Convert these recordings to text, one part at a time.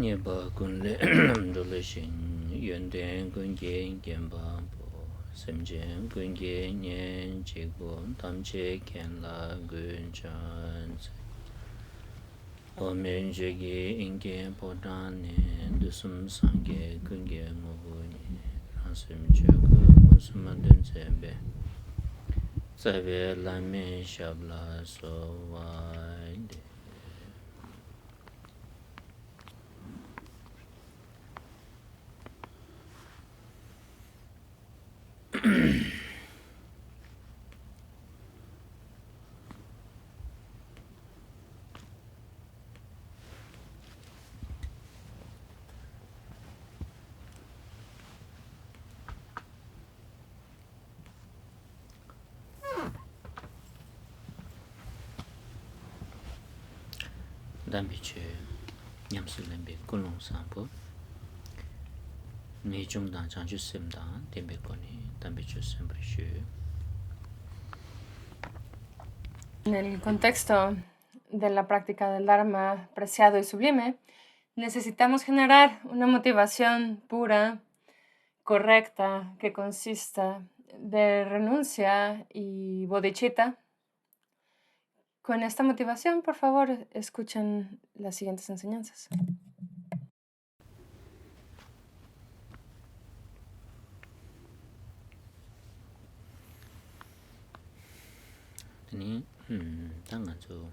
Nieba kunle dolishin yunden kunge genba bo semjen kunge nyen jigo tamche kenla gunchan omen jegi inge podane dusum sange kunge ngobuni rasim chego musumadun zebe zabe lame shabla so wide dambiche nyamsu lembe kulong sampo Nejung dan chanchu sim dan tembe koni dambiche sembrishu. En el contexto de la práctica del Dharma preciado y sublime, necesitamos generar una motivación pura, correcta, que consista de renuncia y bodhicitta. Con esta motivación, por favor, escuchen las siguientes enseñanzas. Tani tanganzo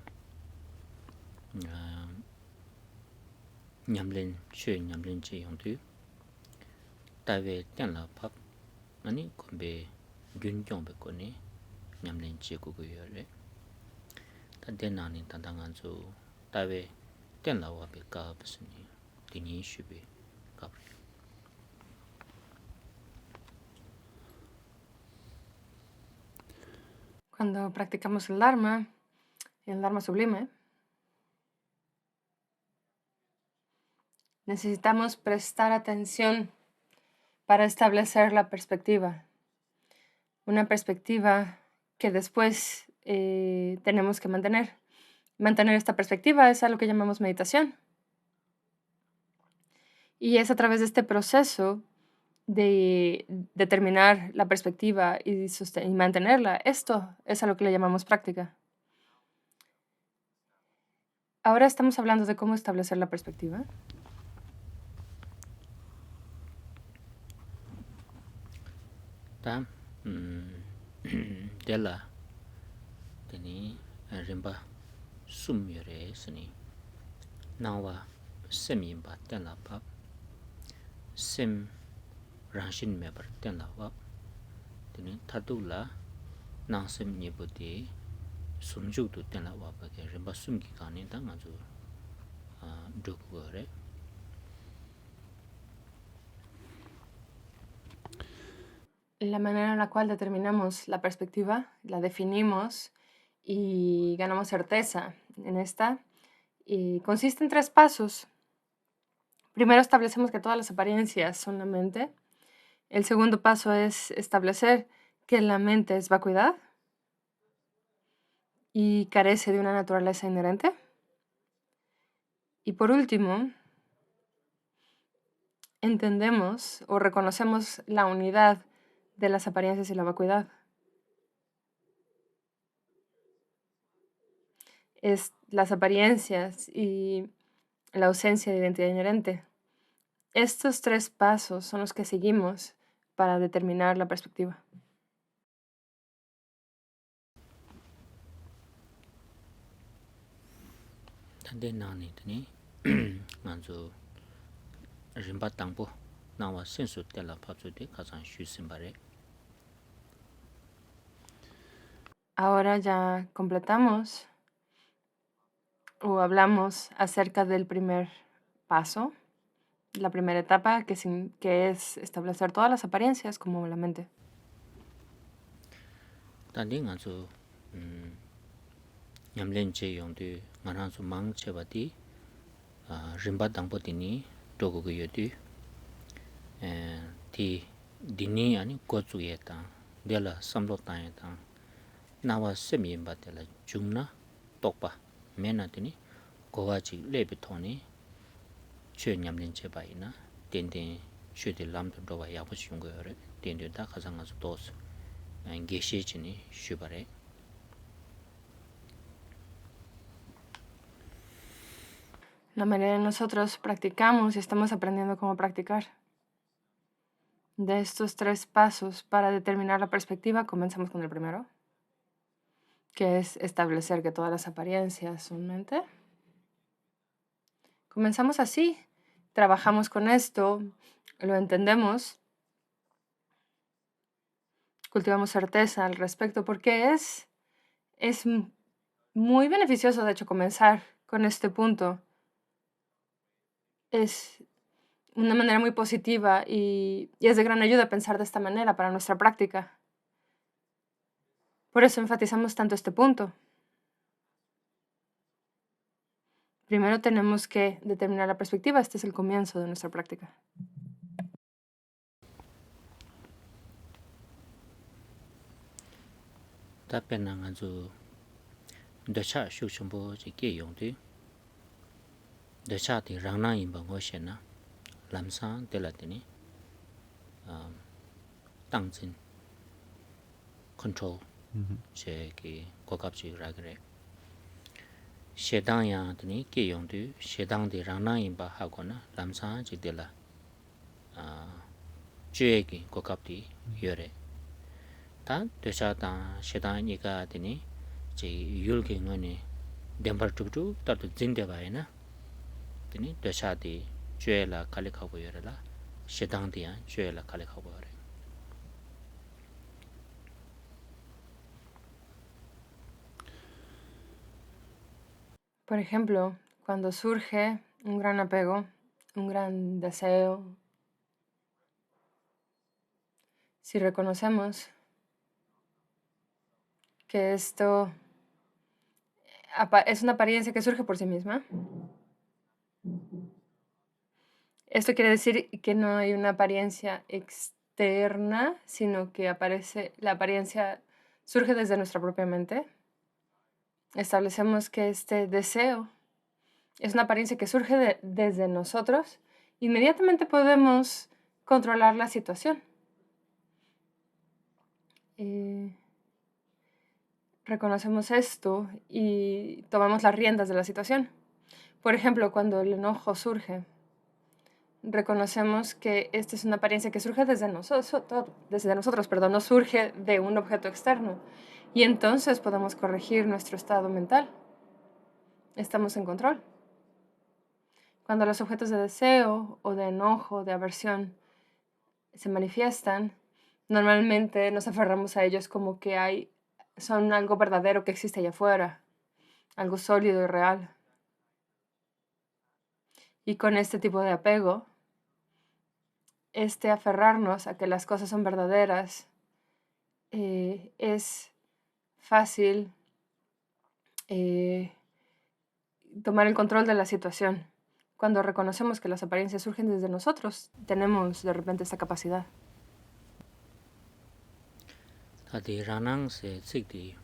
nyamlin shue nyamlin che yongtu tawe tenla pap ani kombe gyun kyongbe koni nyamlin che kuku yore ta denani tanganzo tawe tenla wabe kaabsani tini shube kabri. Cuando practicamos el Dharma sublime, necesitamos prestar atención para establecer la perspectiva. Una perspectiva que después tenemos que mantener. Mantener esta perspectiva es a lo que llamamos meditación. Y es a través de este proceso de determinar la perspectiva y mantenerla. Esto es a lo que le llamamos práctica. Ahora estamos hablando de cómo establecer la perspectiva. Ta dela tani rimba sum yore sani nawa sem yimba tenla pap sem rangshin mebar tenla wap tani tatula nang sem nyebodi sumjuk tu tenla wap ke rimba sum ki kani ta nga zo duk gore. La manera en la cual determinamos la perspectiva, la definimos y ganamos certeza en esta, y consiste en 3 pasos. Primero establecemos que todas las apariencias son la mente. El segundo paso es establecer que la mente es vacuidad y carece de una naturaleza inherente. Y por último, entendemos o reconocemos la unidad de las apariencias y la vacuidad. Es las apariencias y la ausencia de identidad inherente. Estos 3 pasos son los que seguimos para determinar la perspectiva. Tande nani tani nga zo rimba tangpo nawa sensu tenla pap zo de kazan shu simbare. Ahora ya completamos o hablamos acerca del primer paso, la primera etapa, que es establecer todas las apariencias como la mente. Tande nga zo nyamlen che yongdu nga rang zo mang che bati rimba tangpo tini dogo go yodu ti dini ani gozu ye tang dela samlo tang ye tang nawa sem yinba tela jungna tokpa mena tini gowa chik lebi toni chö nyamlin che bai na den chö de lam do ba ya bu chung go re den de da khasang ga dos ge she chini shu bare La mayoría de nosotros practicamos y estamos aprendiendo cómo practicar. De estos 3 pasos para determinar la perspectiva, comenzamos con el primero, que es establecer que todas las apariencias son mente. Comenzamos así, trabajamos con esto, lo entendemos, cultivamos certeza al respecto, porque es muy beneficioso, de hecho, comenzar con este punto. Es una manera muy positiva y es de gran ayuda pensar de esta manera para nuestra práctica. Por eso enfatizamos tanto este punto. Primero tenemos que determinar la perspectiva. Este es el comienzo de nuestra práctica. ta pen na nga zu de cha shu chung bo ji ge yong de cha de rang na yin ba ngo shen na lam sa de la de ni tang jin control che ki ko kap ji ra gre she dang ya de ni ge yong de she dang de rang na yin ba ha ko na lam sa ji de la jue ki ko kap di yore 다 되샤다 시다니가 되니 제 율경원에 덴버투투 따도 진대바이나 되니 되샤디 죄라 칼리카고 여라 시당디야 죄라 칼리카고 여라 Por ejemplo, cuando surge un gran apego, un gran deseo, si reconocemos que esto es una apariencia que surge por sí misma, esto quiere decir que no hay una apariencia externa, sino que la apariencia surge desde nuestra propia mente. Establecemos que este deseo es una apariencia que surge desde nosotros. Inmediatamente podemos controlar la situación. Reconocemos esto y tomamos las riendas de la situación. Por ejemplo, cuando el enojo surge, reconocemos que esta es una apariencia que surge desde nosotros, no surge de un objeto externo. Y entonces podemos corregir nuestro estado mental. Estamos en control. Cuando los objetos de deseo o de enojo, de aversión, se manifiestan, normalmente nos aferramos a ellos como que son algo verdadero que existe allá afuera, algo sólido y real. Y con este tipo de apego, aferrarnos a que las cosas son verdaderas, es fácil tomar el control de la situación. Cuando reconocemos que las apariencias surgen desde nosotros, tenemos de repente esta capacidad. adi ranang se sikdi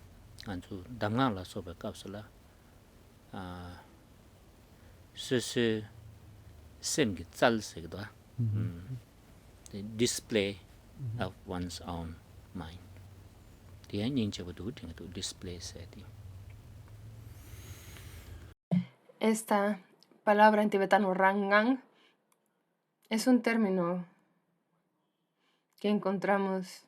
anju damnga la sobe kapsula su sem gi tsal se gda the display of one's own mind the yin che bu ting to display se di Esta palabra en tibetano rangang es un término que encontramos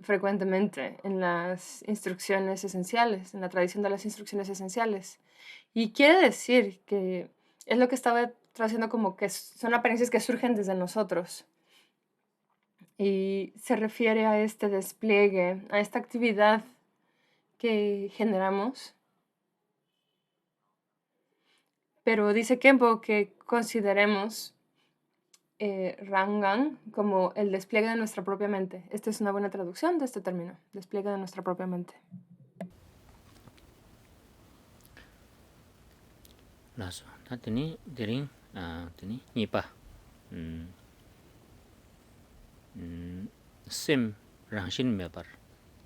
frecuentemente en las instrucciones esenciales, en la tradición de las instrucciones esenciales. Y quiere decir que es lo que estaba traduciendo como que son apariencias que surgen desde nosotros. Y se refiere a este despliegue, a esta actividad que generamos. Pero dice Khenpo que consideremos Rangan como el despliegue de nuestra propia mente. Esta es una buena traducción de este término, despliegue de nuestra propia mente. laso ta tini derin tini nipa sim rangshin mebar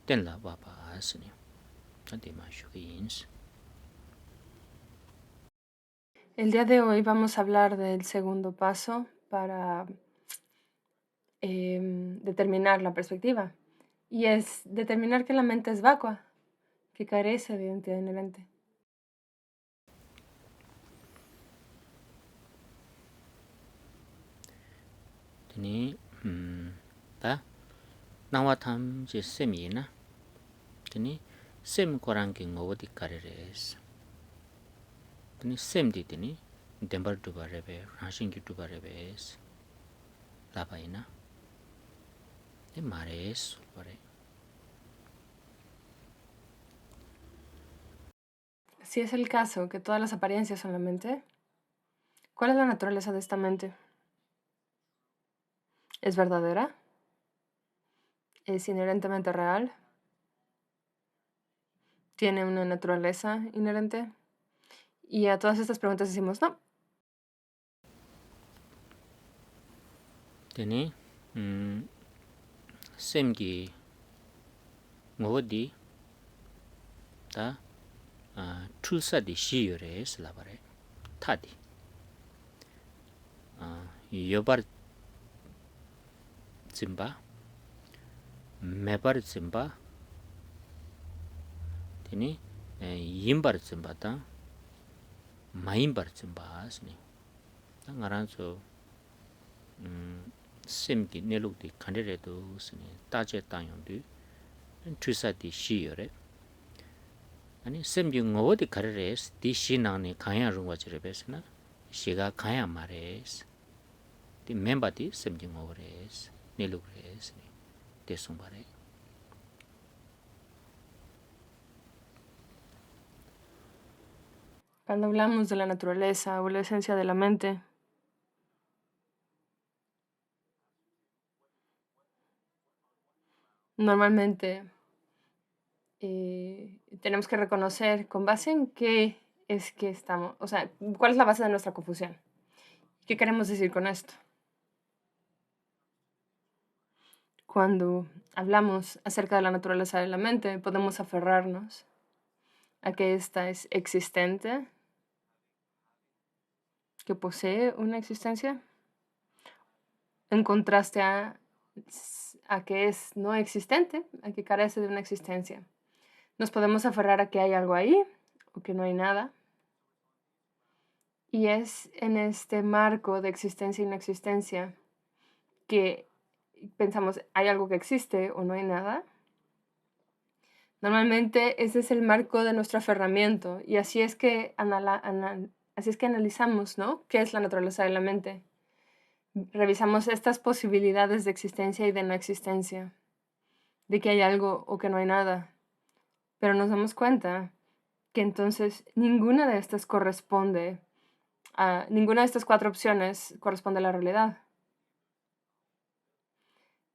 tenla baba asni adi ma shukins El día de hoy vamos a hablar del segundo paso para determinar la perspectiva. Y es determinar que la mente es vacua, que carece de identidad inherente. Tene ta nawa tham je semi na tene sem korang ki ngobo di kareres. Tene sem di tene dembar duba rebe ranshin ki duba rebes laba ina te mares pare. Si es el caso que todas las apariencias son la mente, ¿cuál es la naturaleza de esta mente? ¿Es verdadera? ¿Es inherentemente real? ¿Tiene una naturaleza inherente? Y a todas estas preguntas decimos no. Tene sem ki ngobo di ta tulsa di shi yores laba re ta di yobar zimba mebar zimba tene yimbar zimba ta mayimbar zimba asni ta ngaranzo sem ki neluk di kandere do sini taje tanyong du tulsa di shi yore 아니 셈기 ngoodi kareres di shi nangni kanya rungwa chirebes na shiga kanya mares di memba di semgi ngores nilugres ni desumbare. Cuando hablamos de la naturaleza o la esencia de la mente, normalmente tenemos que reconocer con base en qué es que estamos, o sea, cuál es la base de nuestra confusión. ¿Qué queremos decir con esto? Cuando hablamos acerca de la naturaleza de la mente, podemos aferrarnos a que ésta es existente, que posee una existencia, en contraste a que es no existente, a que carece de una existencia. Nos podemos aferrar a que hay algo ahí o que no hay nada. Y es en este marco de existencia e inexistencia que pensamos, ¿hay algo que existe o no hay nada? Normalmente ese es el marco de nuestro aferramiento y así es que analizamos, ¿no? ¿Qué es la naturaleza de la mente? Revisamos estas posibilidades de existencia y de no existencia, de que hay algo o que no hay nada. Pero nos damos cuenta que entonces ninguna de estas corresponde ninguna de estas 4 opciones corresponde a la realidad.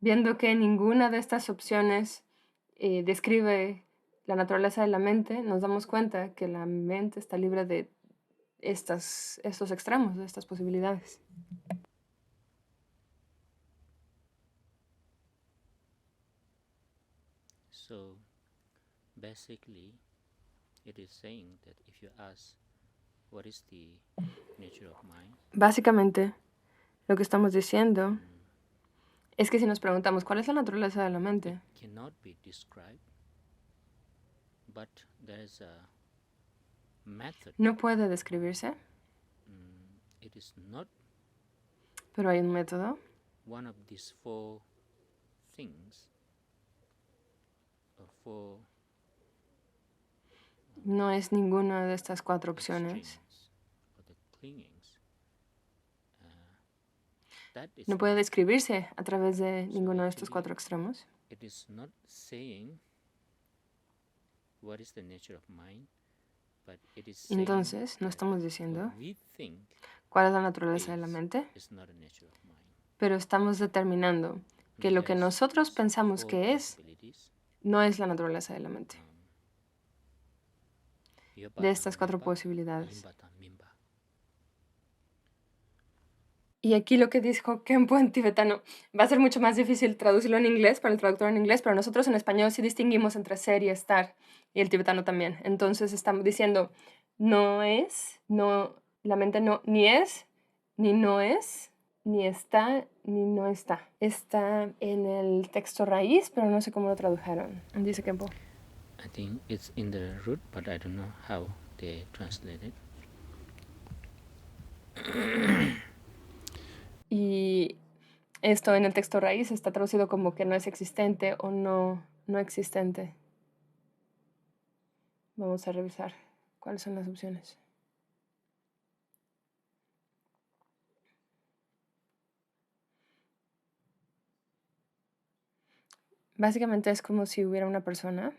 Viendo que ninguna de estas opciones describe la naturaleza de la mente, nos damos cuenta que la mente está libre de estos extremos, de estas posibilidades. So basically it is saying that if you ask what is the nature of mind, Básicamente, lo que estamos diciendo es que si nos preguntamos cuál es la naturaleza de la mente, cannot be described, but there is a method. no puede describirse, It is not pero hay un método. one of these 4 things or 4 No es ninguna de estas 4 opciones. extremes or the clingings. That is No puede not, describirse a través de ninguno de estos actually, 4 extremos. it is not saying what is the nature of mind, but it is saying Entonces, no that estamos diciendo what we think cuál es la naturaleza de la mente, is not a nature of mind. pero estamos determinando que lo que There's nosotros these pensamos 4 que es, possibilities. no es la naturaleza de la mente. Yoba De estas 4 mimba, posibilidades. yimba ta mimba. Y aquí lo que dijo Khenpo en tibetano, va a ser mucho más difícil traducirlo en inglés, para el traductor en inglés, pero nosotros en español sí distinguimos entre ser y estar, y el tibetano también. Entonces estamos diciendo, no es, no La mente no, ni es, ni no es, ni está, ni no está. Está en el texto raíz, pero no sé cómo lo tradujeron. Dice Kempo. I think it's in the root, but I don't know how they translate it. Y esto en el texto raíz está traducido como que no es existente o no existente. Vamos a revisar cuáles son las opciones. Básicamente es como si hubiera una persona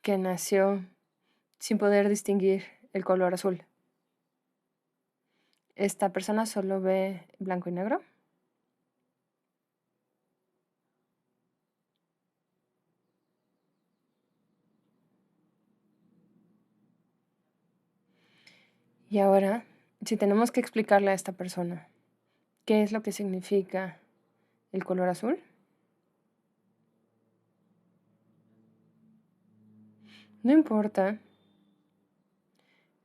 que nació sin poder distinguir el color azul. Esta persona solo ve blanco y negro. Y ahora, si tenemos que explicarle a esta persona qué es lo que significa el color azul, no importa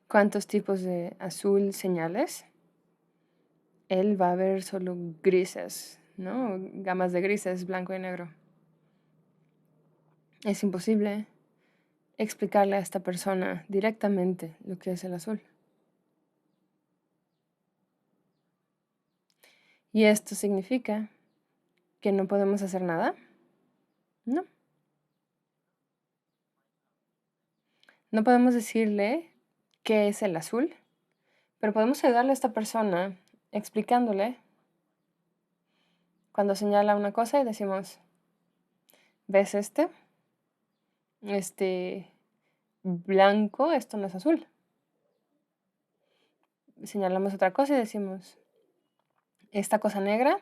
cuántos tipos de azul señales, él va a ver solo grises, ¿no? Gamas de grises, blanco y negro. Es imposible explicarle a esta persona directamente lo que es el azul. ¿Y esto significa que no podemos hacer nada? No. No podemos decirle qué es el azul, pero podemos ayudarle a esta persona explicándole cuando señala una cosa y decimos, ¿ves este? Este blanco, esto no es azul. Señalamos otra cosa y decimos, esta cosa negra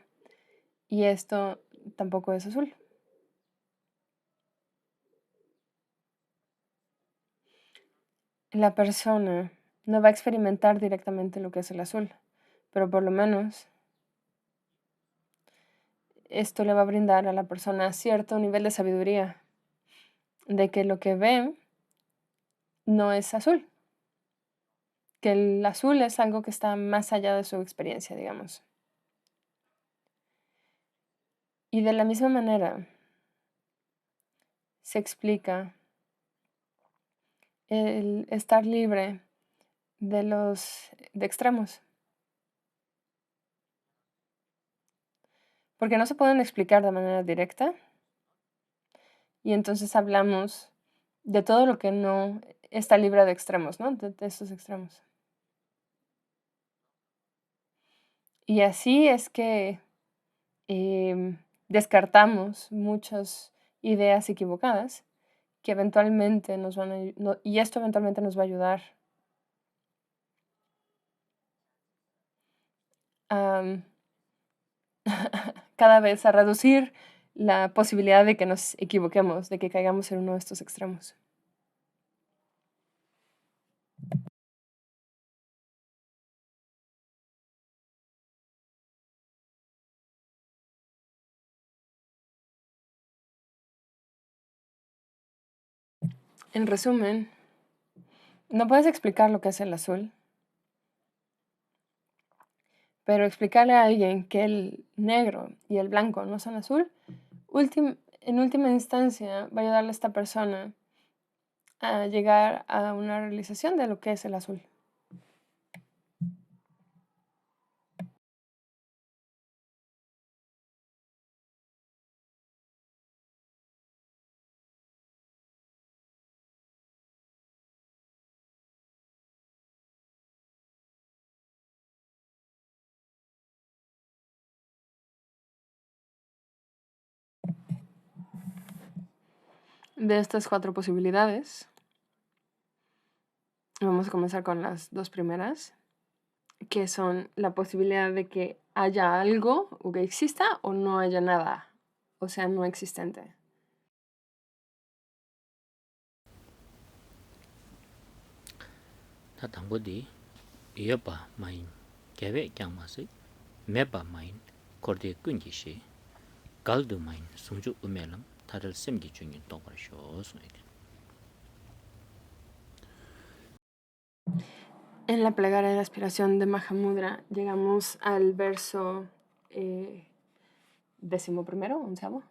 y esto tampoco es azul. La persona no va a experimentar directamente lo que es el azul, pero por lo menos esto le va a brindar a la persona cierto nivel de sabiduría de que lo que ve no es azul, que el azul es algo que está más allá de su experiencia, digamos. Y de la misma manera se explica el estar libre de extremos, porque no se pueden explicar de manera directa y entonces hablamos de todo lo que no está libre de extremos, ¿no? De estos extremos. Y así es que descartamos muchas ideas equivocadas que eventualmente nos van a, y esto eventualmente nos va a ayudar a cada vez a reducir la posibilidad de que nos equivoquemos, de que caigamos en uno de estos extremos. En resumen, no puedes explicar lo que es el azul, pero explicarle a alguien que el negro y el blanco no son azul, en última instancia va a ayudarle a esta persona a llegar a una realización de lo que es el azul. De estas 4 posibilidades, vamos a comenzar con las 2 primeras, que son la posibilidad de que haya algo o que exista o no haya nada, o sea, no existente. 다 당부디 이어봐 마인 계획 양마스 매바 마인 거르데 끈기시 갈도 마인 송주 우멜람 다들 셈기 중인 동거쇼 소이게. En la plegaria de aspiración de Mahamudra llegamos al verso 11º, 11º.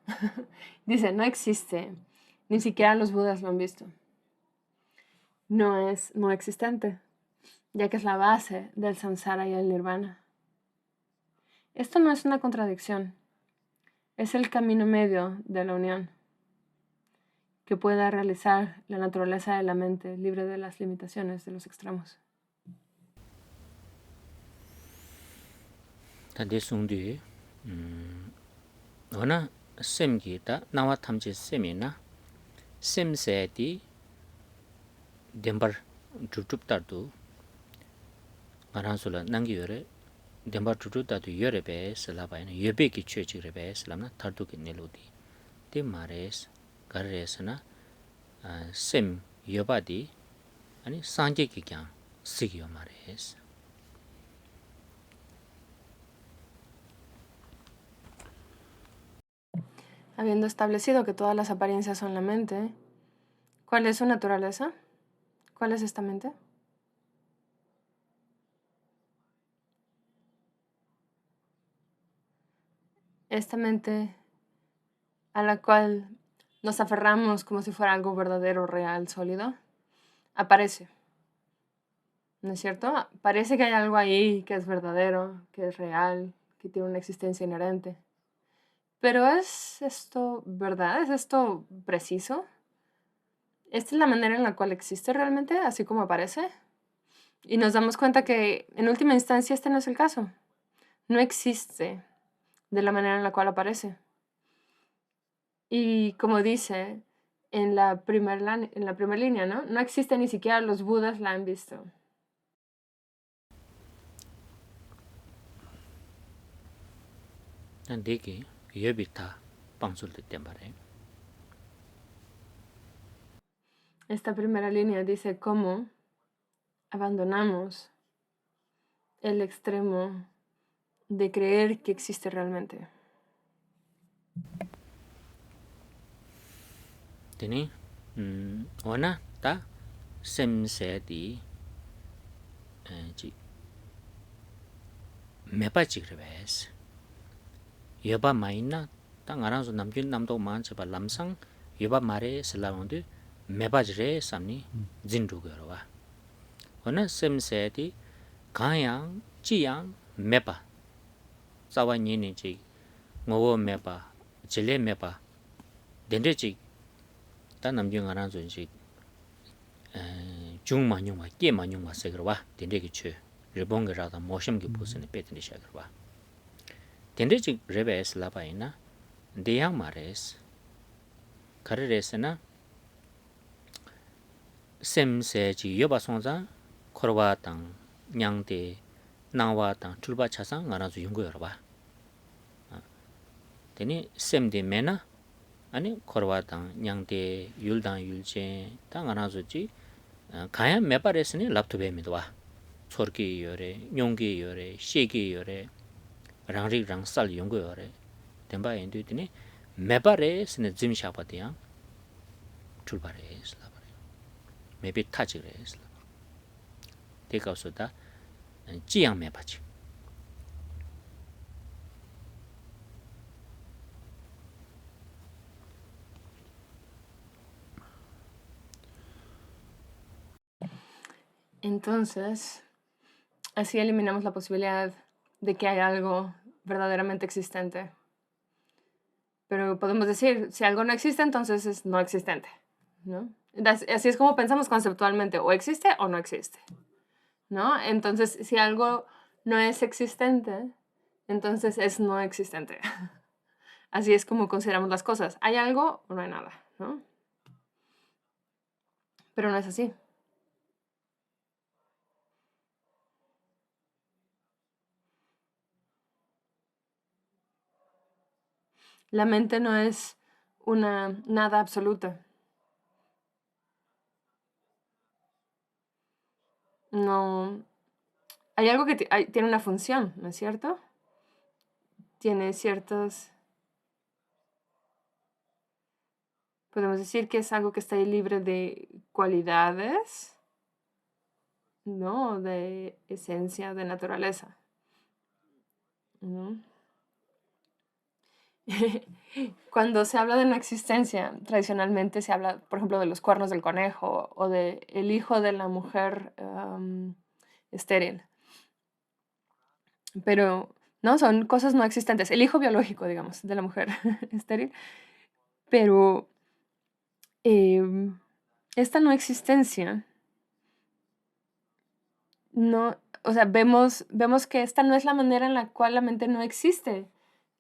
Dice, no existe, ni siquiera los budas lo han visto. No es no existente, ya que es la base del samsara y el nirvana. Esto no es una contradicción, es el camino medio de la unión, que pueda realizar la naturaleza de la mente libre de las limitaciones de los extremos. 단데 송디 어나 셈기다 나와 탐지 셈이나 셈세디 덴버 주줍다도 가란솔라 난기요레 덴버 주줍다도 요레베 슬라바이나 여베기 최지레베 슬람나 타르도기 넬로디 데마레스 가레스나 셈 여바디 아니 산제기 그냥 시기요 마레스. Habiendo establecido que todas las apariencias son la mente, ¿cuál es su naturaleza? ¿Cuál es esta mente? Esta mente a la cual nos aferramos como si fuera algo verdadero, real, sólido, aparece. ¿No es cierto? Parece que hay algo ahí que es verdadero, que es real, que tiene una existencia inherente. Pero ¿es esto verdad? ¿Es esto preciso? ¿Esta es la manera en la cual existe realmente, así como aparece? Y nos damos cuenta que, en última instancia, este no es el caso. No existe de la manera en la cual aparece. Y como dice en la primera línea, ¿no? No existe, ni siquiera los budas la han visto. 단데기 여비타 방술때 땜바레. Esta primera línea dice cómo abandonamos el extremo de creer que existe realmente. 되니 원아 다 셈세디 지 메바지그레베스 여바 마이나 땅 알아서 남긴 남도 많지바 람상 여바 마레 슬라운드 메바지레 삼니 진두거와 원아 셈세디 가양 지양 메바 사와니니지 뭐워 메바 질레 메바 덴데지 다 남긴 알아서 지 중만용마 깨만용마 세그와 덴데기 추 일본거라다 모심기 보스네 베트니 샤그와 덴데지 레베스 라바이나 데양 마레스 카레레스나 셈세지 여바송자 코르와당 냥데 나와당 출바차상 알아서 연구여봐 데니 셈데 메나 아니 코르와당 냥데 율당 율제 당 알아서지 가야 메바레스니 랍토베미도 와 초르기 요래 용기 요래 시기 요래 랑리랑 살 연구 요래 덴바 인도드니 메바레스네 짐샤바디야 출발레스 라바레 메비 타지레스 데가서다 지양 메바지 Entonces, así eliminamos la posibilidad de que haya algo verdaderamente existente. Pero podemos decir, si algo no existe, entonces es no existente, ¿no? Así es como pensamos conceptualmente, o existe o no existe, ¿no? Entonces, si algo no es existente, entonces es no existente. Así es como consideramos las cosas. ¿Hay algo o no hay nada, ¿no? Pero no es así. La mente no es una nada absoluta. No. Hay algo que tiene una función, ¿no es cierto? Tiene ciertos Podemos decir que es algo que está ahí libre de cualidades, ¿no? De esencia, de naturaleza, ¿no? Cuando se habla de no existencia, tradicionalmente se habla, por ejemplo, de los cuernos del conejo o de el hijo de la mujer estéril. Pero, no, son cosas no existentes. El hijo biológico, digamos, de la mujer estéril. Pero esta no existencia, no, o sea, vemos que esta no es la manera en la cual la mente no existe.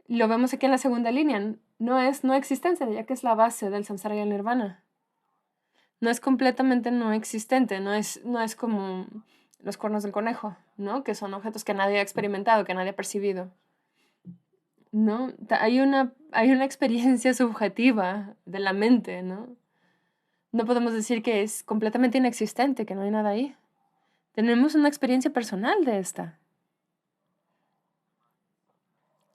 Lo vemos aquí en la segunda línea. No es no existencia, ya que es la base del samsara y el nirvana. No es completamente no existente, no es como los cuernos del conejo, ¿no? Que son objetos que nadie ha experimentado, que nadie ha percibido. ¿No? Hay una experiencia subjetiva de la mente, ¿no? No podemos decir que es completamente inexistente, que no hay nada ahí. Tenemos una experiencia personal de esta.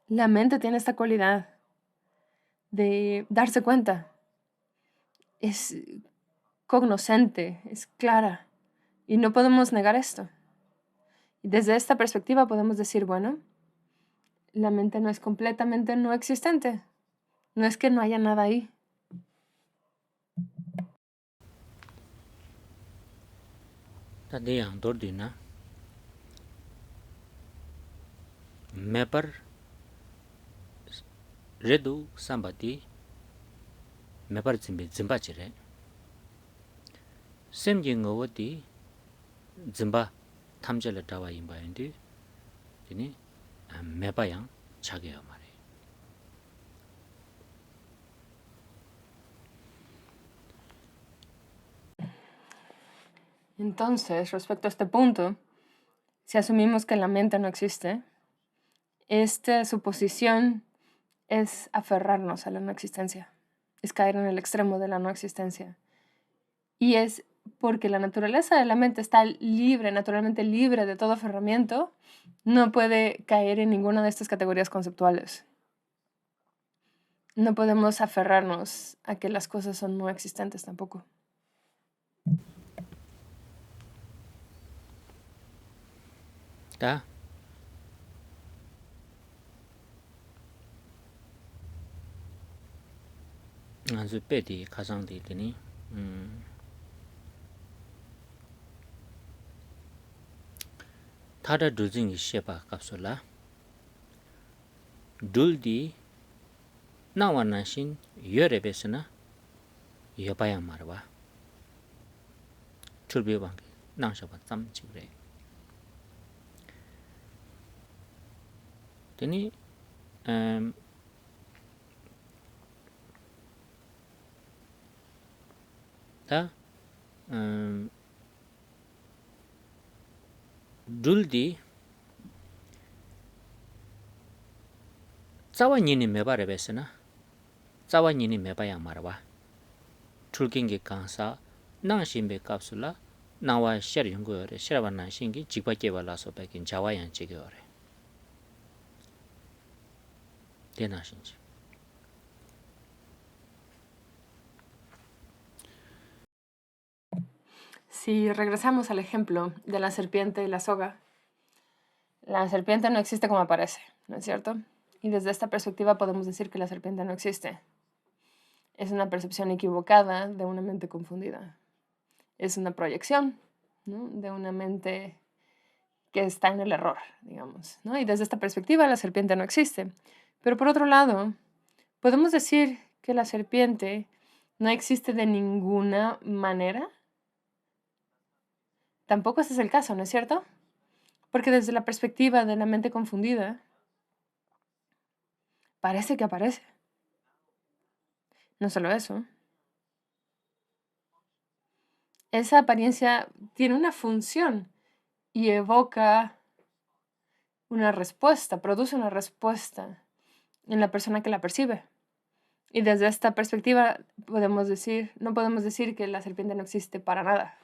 La mente tiene esta cualidad de darse cuenta. Es cognoscente, es clara. Y no podemos negar esto. Y desde esta perspectiva podemos decir, bueno, la mente no es completamente no existente. No es que no haya nada ahí. Tadeyang dordina mepar redu sambati mepar zimbe zimba chire semji ngowo di zimba 탐절을 다와 임바인데 되니 매바양 차게요 말해. Entonces, respecto a este punto, si asumimos que la mente no existe, esta suposición es aferrarnos a la no existencia, es caer en el extremo de la no existencia. Y es porque la naturaleza de la mente está libre, naturalmente libre de todo aferramiento, no puede caer en ninguna de estas categorías conceptuales. No podemos aferrarnos a que las cosas son no existentes tampoco. 다 아주 빼디 가상디 되니 타다 두징이 셰바 갑솔라 둘디 나와나신 여레베스나 여바양 말와 출비방게 낭샤바 짬치그래 되니 다 둘디 짜와니니 메바레베스나 짜와니니 메바양 말와 출긴게 강사 낭신베 갑술라 나와 셔 연구요래 셔바 낭신기 직바께발라서 백인 자와양 지겨래 대나신지 Si regresamos al ejemplo de la serpiente y la soga, la serpiente no existe como aparece, ¿no es cierto? Y desde esta perspectiva podemos decir que la serpiente no existe. Es una percepción equivocada de una mente confundida. Es una proyección, ¿no? De una mente que está en el error, digamos, ¿no? Y desde esta perspectiva la serpiente no existe. Pero por otro lado, podemos decir que la serpiente no existe de ninguna manera. Tampoco ese es el caso, ¿no es cierto? Porque desde la perspectiva de la mente confundida, parece que aparece. No solo eso. Esa apariencia tiene una función y evoca una respuesta, produce una respuesta en la persona que la percibe. Y desde esta perspectiva no podemos decir que la serpiente no existe para nada.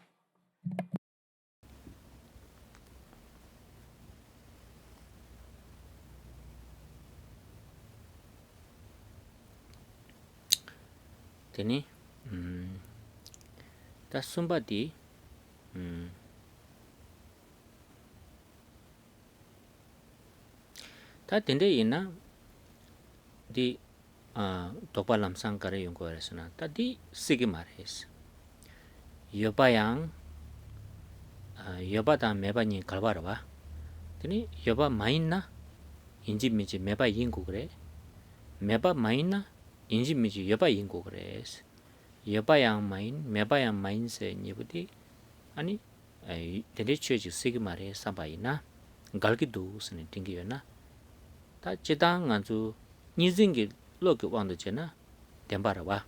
되니 다 숨바디 다 된데 있나 디 독발람 상가래 연구하랬으나 다디 시기 말했어 여바양 여바다 매바니 갈바라봐 되니 여바 마인나 인지미지 매바 인고 그래 매바 마인나 인지미지 여바 인고 그래 여바양 마인 매바양 마인세 니부디 아니 되게 취지 시기 말해 사바이나 갈기도 스네 띵기요나 다 제당 아주 니징기 로그 왕도 제나 덴바라와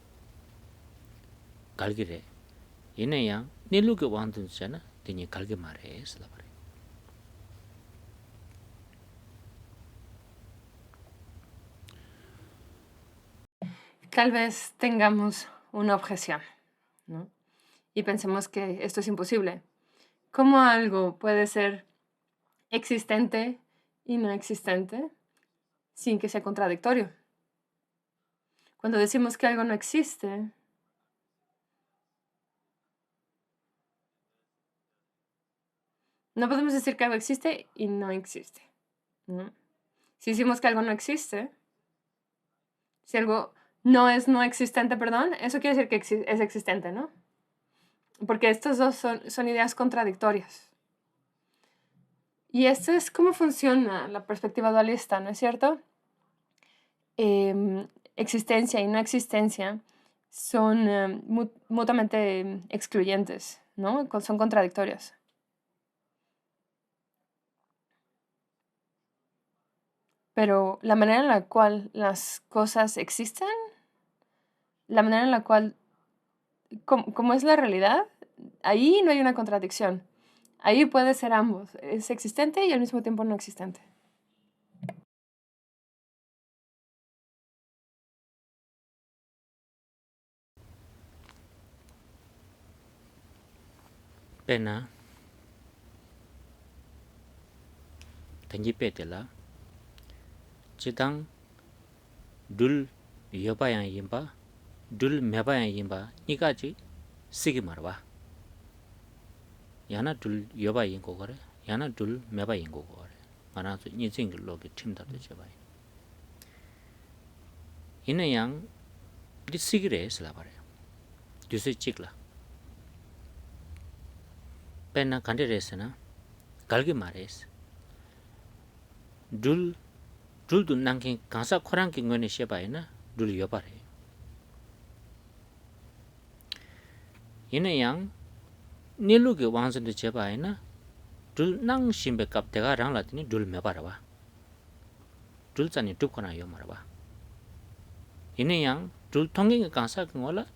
갈기래 얘네야 니루그 왕도 제나 되니 갈기 말해 슬라바래 Tal vez tengamos una objeción, ¿no? Y pensemos que esto es imposible. ¿Cómo algo puede ser existente y no existente sin que sea contradictorio? Cuando decimos que algo no existe, no podemos decir que algo existe y no existe, ¿no? Si decimos que algo no existe, si algo no existente, perdón, eso quiere decir que es existente, ¿no? Porque estos dos son ideas contradictorias. Y esto es cómo funciona la perspectiva dualista, ¿no es cierto? Existencia y no existencia son mutuamente excluyentes, ¿no? Son contradictorios. Pero la manera en la cual las cosas existen, la manera en la cual, como es la realidad, ahí no hay una contradicción. Ahí puede ser ambos, es existente y al mismo tiempo no existente. pena tangi petela chitang dul yobayang yimba dul mebayang yimba nigaji sigi marwa yana dul yobayang ko gore yana dul mebayang ko gore mana su nyijing logi timda de jabay ina yang di sigire slabare duse chikla pena kandiresena galgi mares dul du nangking kansa khorang ki ngone shebai na dul yobare ina yang nilu ge wangsen de jebai na dul nang shimbe kap tega rang la tini dul mebara ba dul chani tup kona yo mara ba ina yang dul thonging kansa ngola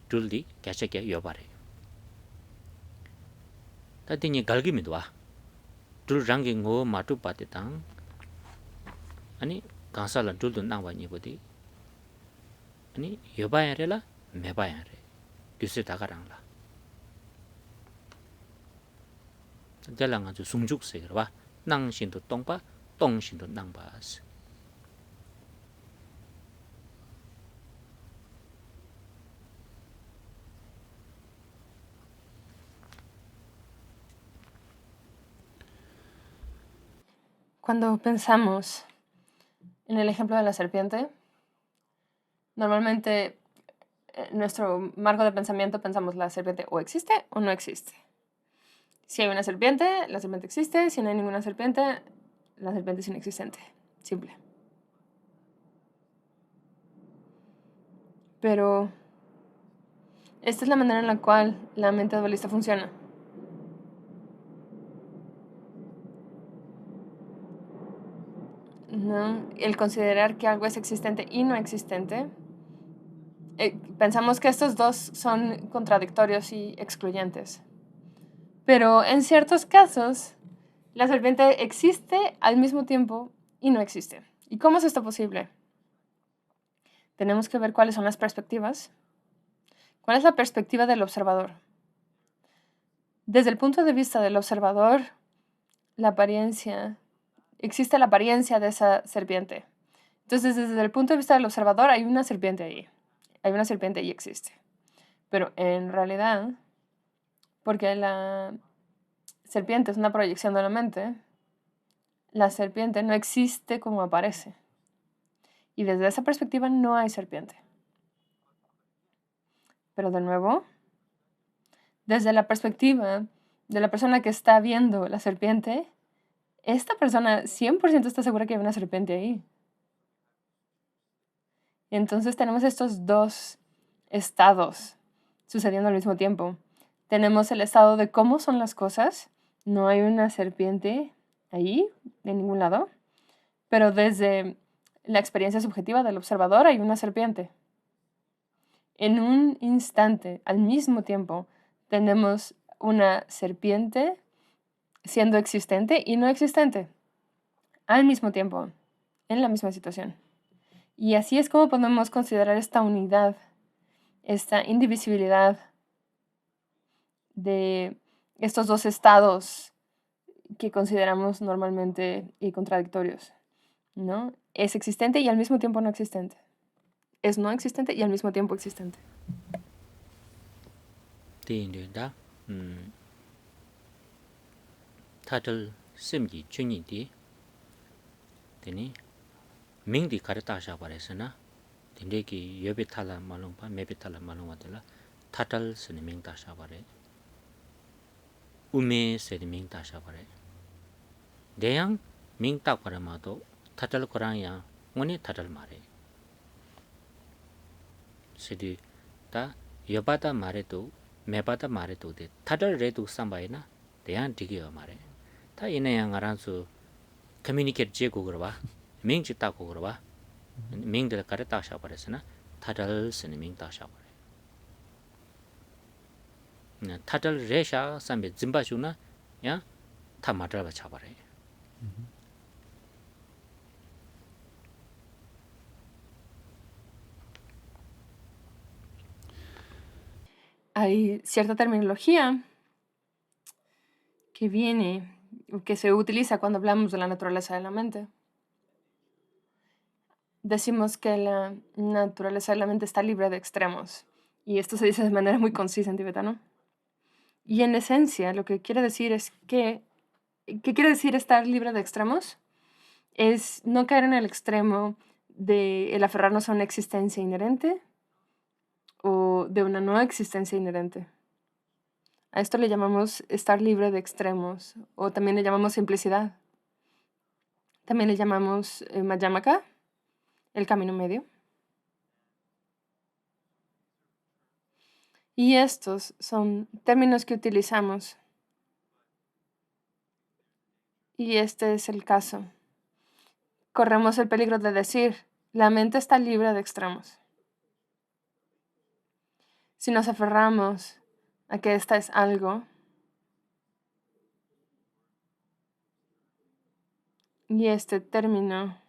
dul di kyache kya yobare ta tini galgi midwa dul rangi ngo matu pate tang 아니 강사란 둘도 나와니 보디 아니 여바야래라 매바야래 뒤세 다가랑라 잘랑 아주 숭죽세 그러봐 낭신도 똥바 똥신도 낭바스 Cuando pensamos en el ejemplo de la serpiente, normalmente en nuestro marco de pensamiento pensamos la serpiente o existe o no existe. Si hay una serpiente, la serpiente existe. Si no hay ninguna serpiente, la serpiente es inexistente. Simple. Pero esta es la manera en la cual la mente dualista funciona. ¿No? El considerar que algo es existente y no existente, pensamos que estos dos son contradictorios y excluyentes. Pero en ciertos casos, la serpiente existe al mismo tiempo y no existe. ¿Y cómo es esto posible? Tenemos que ver cuáles son las perspectivas. ¿Cuál es la perspectiva del observador? Desde el punto de vista del observador, existe la apariencia de esa serpiente. Entonces, desde el punto de vista del observador, hay una serpiente ahí. hay una serpiente y existe. Pero en realidad, porque la serpiente es una proyección de la mente, la serpiente no existe como aparece. Y desde esa perspectiva no hay serpiente. Pero de nuevo, desde la perspectiva de la persona que está viendo la serpiente, esta persona 100% está segura que hay una serpiente ahí. Entonces tenemos estos dos estados sucediendo al mismo tiempo. Tenemos el estado de cómo son las cosas. No hay una serpiente ahí, de ningún lado. Pero desde la experiencia subjetiva del observador hay una serpiente. En un instante, al mismo tiempo, tenemos una serpiente siendo existente y no existente. Al mismo tiempo, en la misma situación. Y así es como podemos considerar esta unidad, esta indivisibilidad de estos dos estados que consideramos normalmente contradictorios, ¿no? Es existente y al mismo tiempo no existente. Es no existente y al mismo tiempo existente. Tiinda 타들 심기 중인디 되니 민디 가르다샤 바레스나 딘데기 여베탈라 말롱바 메베탈라 말롱와들라 타달 스니 민다샤 바레 우메 세리 민다샤 바레 대양 민딱 바라마도 타달 거랑야 원이 타달 말에 시디 다 여바다 말에도 메바다 말에도 데 타달 레도 삼바이나 대양 디기어 말에 다 이내양 알아서 커뮤니케이트 제고 그러봐 민지 따고 그러봐 민들 가르 따샤 버렸으나 타달 스니 민 따샤 버려 타달 레샤 삼베 짐바주나 야 타마달 바차 버려 Hay cierta terminología que se utiliza cuando hablamos de la naturaleza de la mente. Decimos que la naturaleza de la mente está libre de extremos. Y esto se dice de manera muy concisa en tibetano. Y en esencia, lo que quiere decir es que... ¿Qué quiere decir estar libre de extremos? Es no caer en el extremo de el aferrarnos a una existencia inherente o de una no existencia inherente. A esto le llamamos estar libre de extremos, o también le llamamos simplicidad. También le llamamos Madhyamaka, el camino medio. Y estos son términos que utilizamos. Y este es el caso. Corremos el peligro de decir, la mente está libre de extremos. Si nos aferramos a que esta es algo, y este término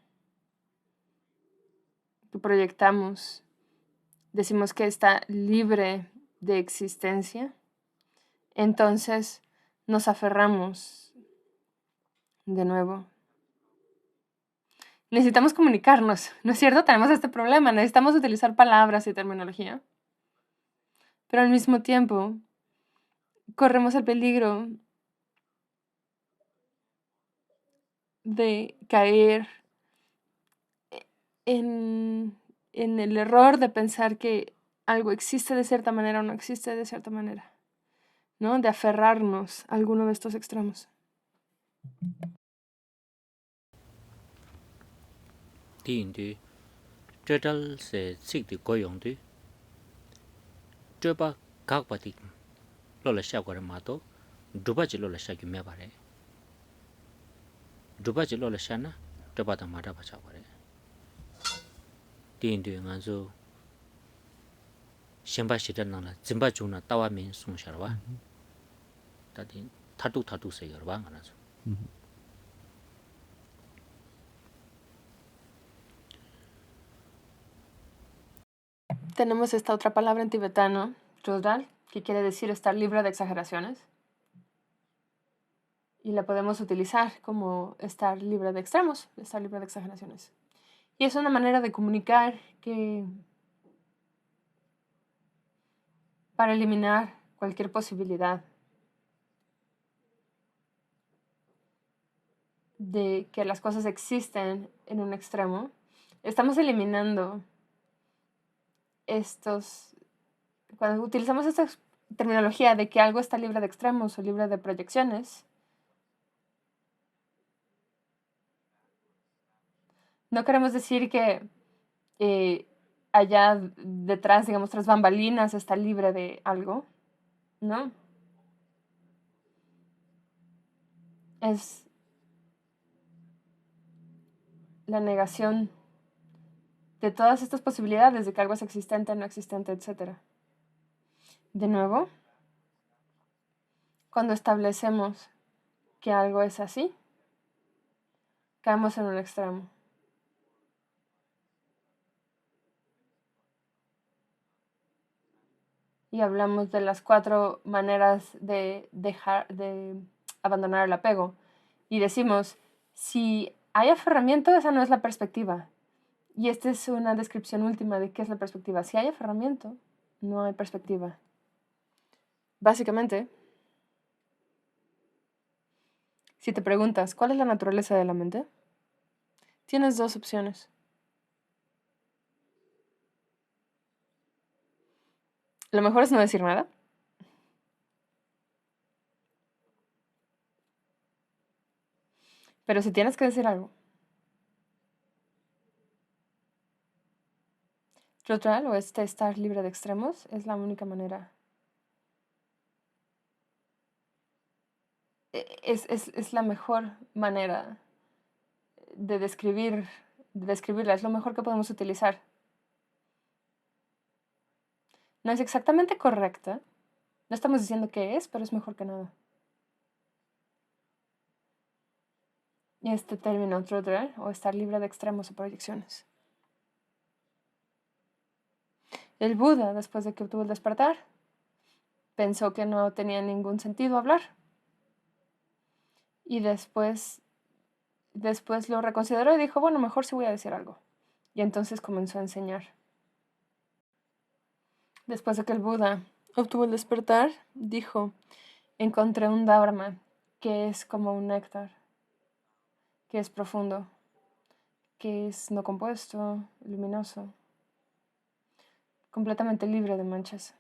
que proyectamos, decimos que está libre de existencia, entonces nos aferramos de nuevo. Necesitamos comunicarnos, ¿no es cierto? Tenemos este problema, necesitamos utilizar palabras y terminología. Pero al mismo tiempo, corremos el peligro de caer en el error de pensar que algo existe de cierta manera o no existe de cierta manera, ¿no? De aferrarnos a alguno de estos extremos. 디인디 저달 세 식디 고용디 저바 각바디 로라 샤고르 마도 두바지 로라 샤기 메바레 두바지 로라 샤나 저바다 마다 바차 버레 디인디 간소 셴바시다나라 짐바주나 따와민 숭샤르와 다디 타투 세여바 간아서 Tenemos esta otra palabra en tibetano, Rodal, que quiere decir estar libre de exageraciones. Y la podemos utilizar como estar libre de extremos, estar libre de exageraciones. Y es una manera de comunicar que para eliminar cualquier posibilidad de que las cosas existen en un extremo, estamos eliminando cuando utilizamos esta terminología de que algo está libre de extremos o libre de proyecciones, no queremos decir que allá detrás, digamos, tras bambalinas, está libre de algo, ¿no? Es la negación de todas estas posibilidades de que algo es existente, no existente, etc. De nuevo, cuando establecemos que algo es así, caemos en un extremo. Y hablamos de las 4 maneras de abandonar el apego. Y decimos, si hay aferramiento, esa no es la perspectiva. Y esta es una descripción última de qué es la perspectiva. Si hay aferramiento, no hay perspectiva. Básicamente, si te preguntas, ¿cuál es la naturaleza de la mente? Tienes 2 opciones. Lo mejor es no decir nada. Pero si tienes que decir algo, neutral o estar libre de extremos es la única manera. Es la mejor manera de describirla. Es lo mejor que podemos utilizar. No es exactamente correcta. No estamos diciendo qué es, pero es mejor que nada. Y este término, neutral o estar libre de extremos o proyecciones. El Buda, después de que obtuvo el despertar, pensó que no tenía ningún sentido hablar. Y después lo reconsideró y dijo, bueno, mejor sí voy a decir algo. Y entonces comenzó a enseñar. Después de que el Buda obtuvo el despertar, dijo, encontré un Dharma que es como un néctar, que es profundo, que es no compuesto, luminoso, completamente libre de manchas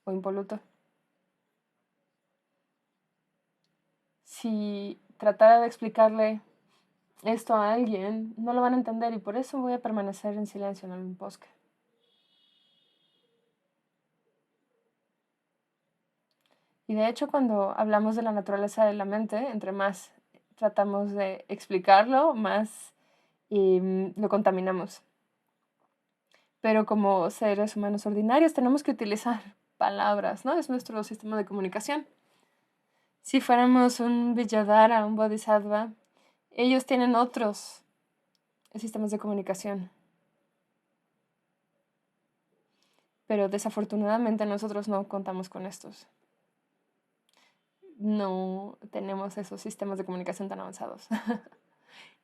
o impoluto. Si tratara de explicarle esto a alguien, no lo van a entender y por eso voy a permanecer en silencio en el bosque. Y de hecho, cuando hablamos de la naturaleza de la mente, entre más tratamos de explicarlo, más lo contaminamos. Pero como seres humanos ordinarios tenemos que utilizar palabras, ¿no? Es nuestro sistema de comunicación. Si fuéramos un Vidyadhara, un Bodhisattva, ellos tienen otros sistemas de comunicación. Pero desafortunadamente nosotros no contamos con estos. No tenemos esos sistemas de comunicación tan avanzados.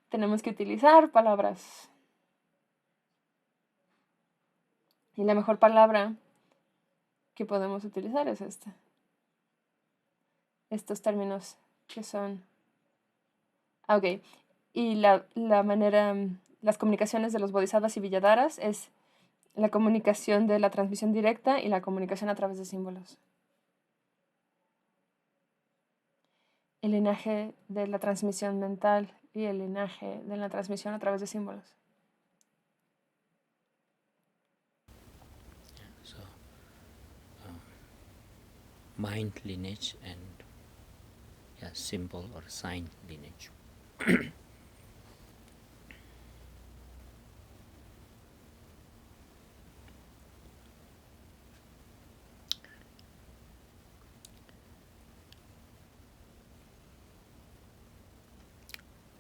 Tenemos que utilizar palabras. Y la mejor palabra que podemos utilizar es esta. Estos términos que son... Ok. Y la manera... Las comunicaciones de los bodhisattvas y vidyadharas es la comunicación de la transmisión directa y la comunicación a través de símbolos. El linaje de la transmisión mental y el linaje de la transmisión a través de símbolos. So, mind lineage and symbol or sign lineage.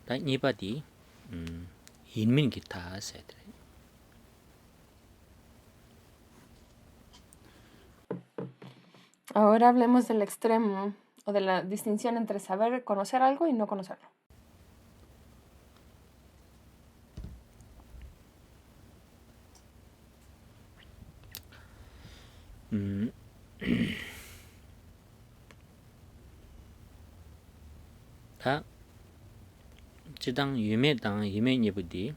Tại như vậy thì hinmin kita sẽ Ahora hablemos del extremo o de la distinción entre saber conocer algo y no conocerlo. 다 지당 유매당 유매니부디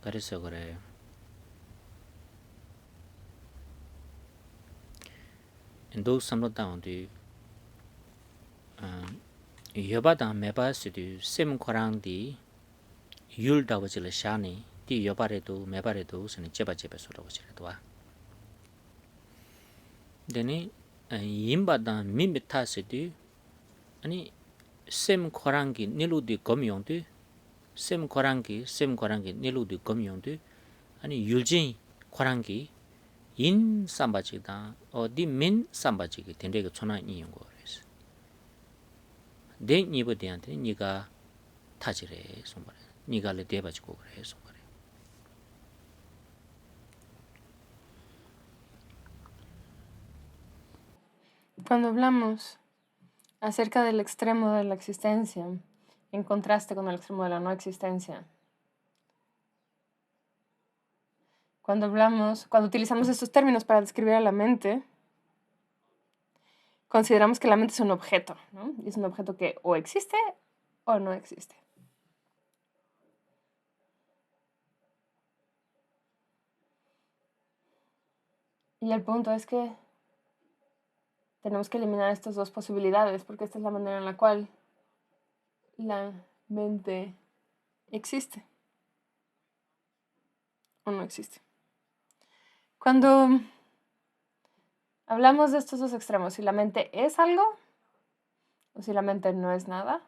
그래서 그래요. 인도 삼로다운디 여바당 매바스디 셈코랑디 율다버질 샤니 디 여바레도 매바레도 스니 제바제베소라고 지르도와 데니 임바당 미미타스디 아니 셈코랑기 닐루디 검용디 셈코랑기 닐루디 검용디 아니 율진 코랑기 인 삼바지다 어디 민 삼바지기 된데가 전화 이용 거래서 내 니버디한테 니가 타지래 손발에 니가를 대바지고 그래 손발에 Cuando hablamos acerca del extremo de la existencia, en contraste con el extremo de la no existencia, cuando utilizamos estos términos para describir a la mente, consideramos que la mente es un objeto, ¿no? Y es un objeto que o existe o no existe. Y el punto es que tenemos que eliminar estas dos posibilidades, porque esta es la manera en la cual la mente existe o no existe. Cuando hablamos de estos dos extremos, si la mente es algo o si la mente no es nada,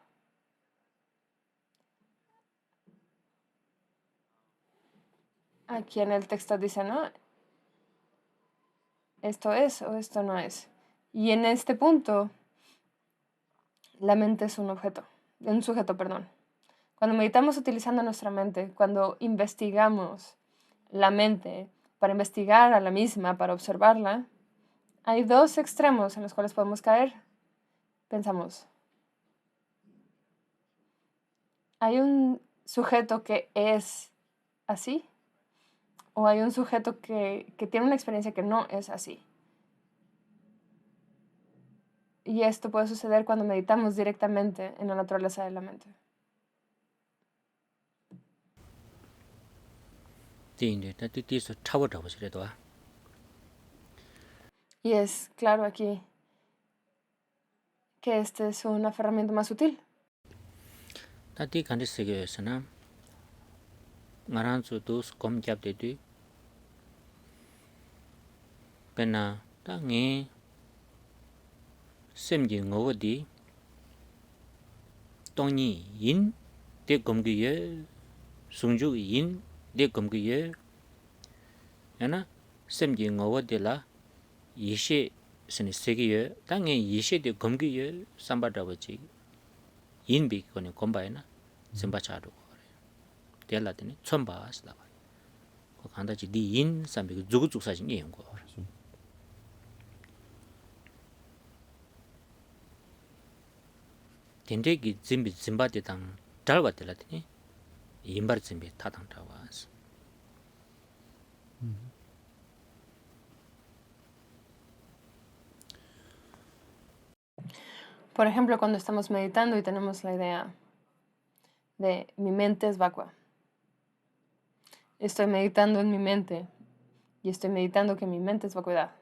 aquí en el texto dice, ¿no? Esto es o esto no es. Y en este punto, la mente es un sujeto, perdón. Cuando meditamos utilizando nuestra mente, cuando investigamos la mente para investigar a la misma, para observarla, hay dos extremos en los cuales podemos caer. Pensamos, ¿hay un sujeto que es así? ¿O hay un sujeto que tiene una experiencia que no es así? Y esto puede suceder cuando meditamos directamente en la naturaleza de la mente. Y es claro aquí que este es un aferramiento más sutil. 다티 간디스게서나 ngaranzu dos komjabdedu pena tangi semji ngogodi tongni yin de komgiye sungju yin de komgiye yana semji ngogodela yishe sini segiye tangi yishe de komgiye sambadawaji 인비 거는 건바이나 심바차도 될라더니 촌바스다 그 간다지 니인 삼비 죽죽 사진 이용 거 덴데기 짐바데당 달바들라더니 인바르 짐비 타당 타와스 Por ejemplo, cuando estamos meditando y tenemos la idea de mi mente es vacua. Estoy meditando en mi mente y estoy meditando que mi mente es vacuidad.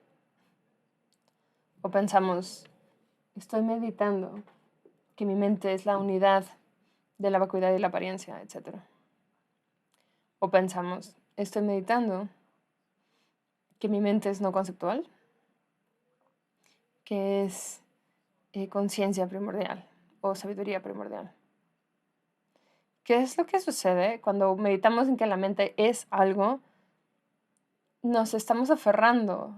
O pensamos, estoy meditando que mi mente es la unidad de la vacuidad y la apariencia, etc. O pensamos, estoy meditando que mi mente es no conceptual, que es conciencia primordial o sabiduría primordial. ¿Qué es lo que sucede cuando meditamos en que la mente es algo? Nos estamos aferrando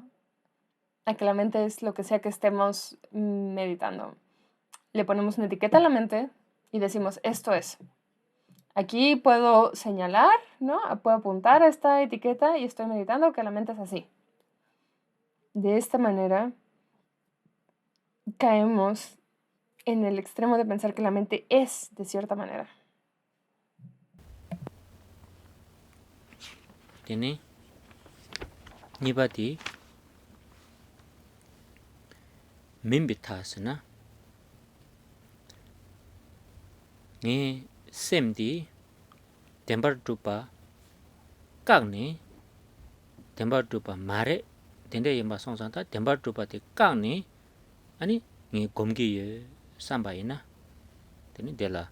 a que la mente es lo que sea que estemos meditando. Le ponemos una etiqueta a la mente y decimos, esto es. Aquí puedo señalar, ¿no? Puedo apuntar a esta etiqueta y estoy meditando que la mente es así. De esta manera, caemos en el extremo de pensar que la mente es de cierta manera. tene nibati mimbitasana nge semdi tembar tupa kakne tembar tupa mare tende yamba songsanta tembar tupa te kakne ani nge gomgi ye sambayina tene dela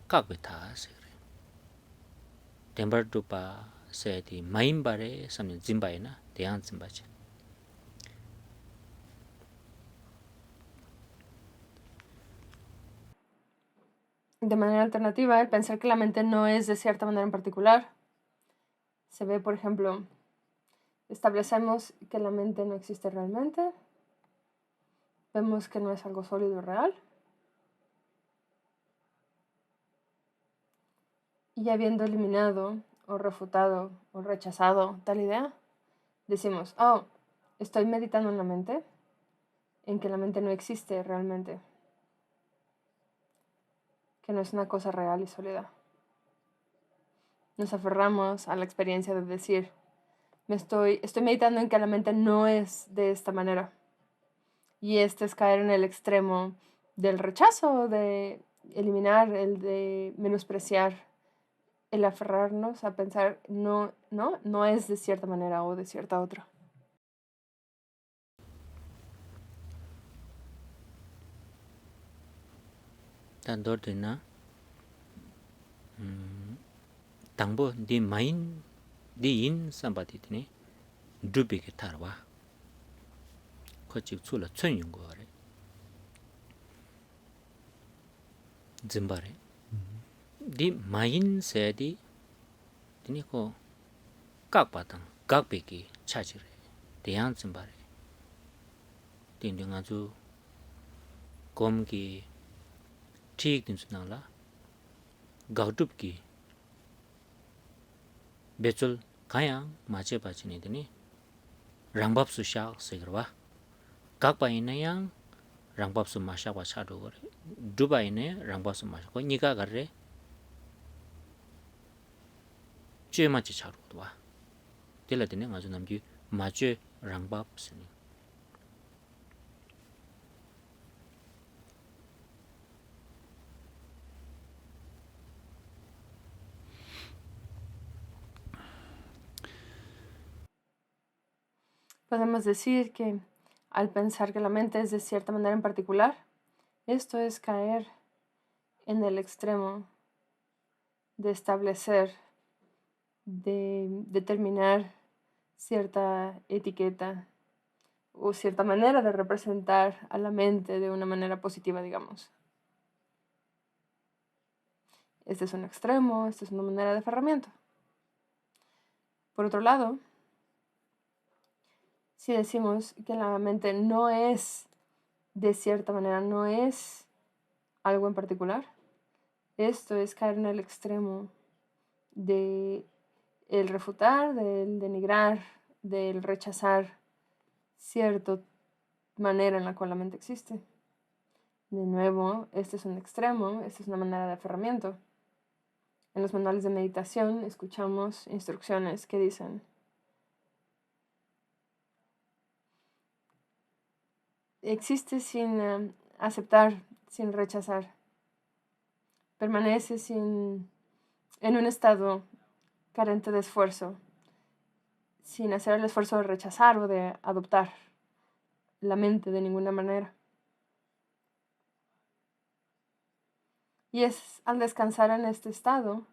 kakbita segre tembar tupa se di maimbare samne zimbayina deyang zimbache. De manera alternativa, el pensar que la mente no es de cierta manera en particular. Se ve, por ejemplo, establecemos que la mente no existe realmente, vemos que no es algo sólido y real, y habiendo eliminado o refutado o rechazado tal idea, decimos, oh, estoy meditando en la mente, en que la mente no existe realmente, que no es una cosa real y sólida. Nos aferramos a la experiencia de decir, estoy meditando en que la mente no es de esta manera. Y este es caer en el extremo del rechazo, de eliminar, el de menospreciar, el aferrarnos a pensar no es de cierta manera o de cierta otra. Tandordina tangbo di main di in sambati tene drupi ke tarwa ko chik tsula chun yung go re zimbare di main se di tene ko kakpa tang kakpe ki chachire deyang zimbare tende nga zu gom ki ठीक दिन सुनाला गाउटुप की बेचुल काया माचे पाचिने दिने रंगबाप सुशा सेगरवा काकपाइने yang रंगबाप सु माशा वा छाडो गरे दुबाइने रंगबाप सु माशा को निका गरे चे माचे छाडो दवा तेला दिने ngazu namgi माचे रंगबाप सनि Podemos decir que al pensar que la mente es de cierta manera en particular, esto es caer en el extremo de establecer, de determinar cierta etiqueta o cierta manera de representar a la mente de una manera positiva, digamos. Este es un extremo, esta es una manera de aferramiento. Por otro lado, si decimos que la mente no es de cierta manera, no es algo en particular, esto es caer en el extremo de el refutar, del denigrar, del rechazar cierta manera en la cual la mente existe. De nuevo, este es un extremo, esta es una manera de aferramiento. En los manuales de meditación escuchamos instrucciones que dicen: existe sin aceptar, sin rechazar. Permanece en un estado carente de esfuerzo, sin hacer el esfuerzo de rechazar o de adoptar la mente de ninguna manera. Y es al descansar en este estado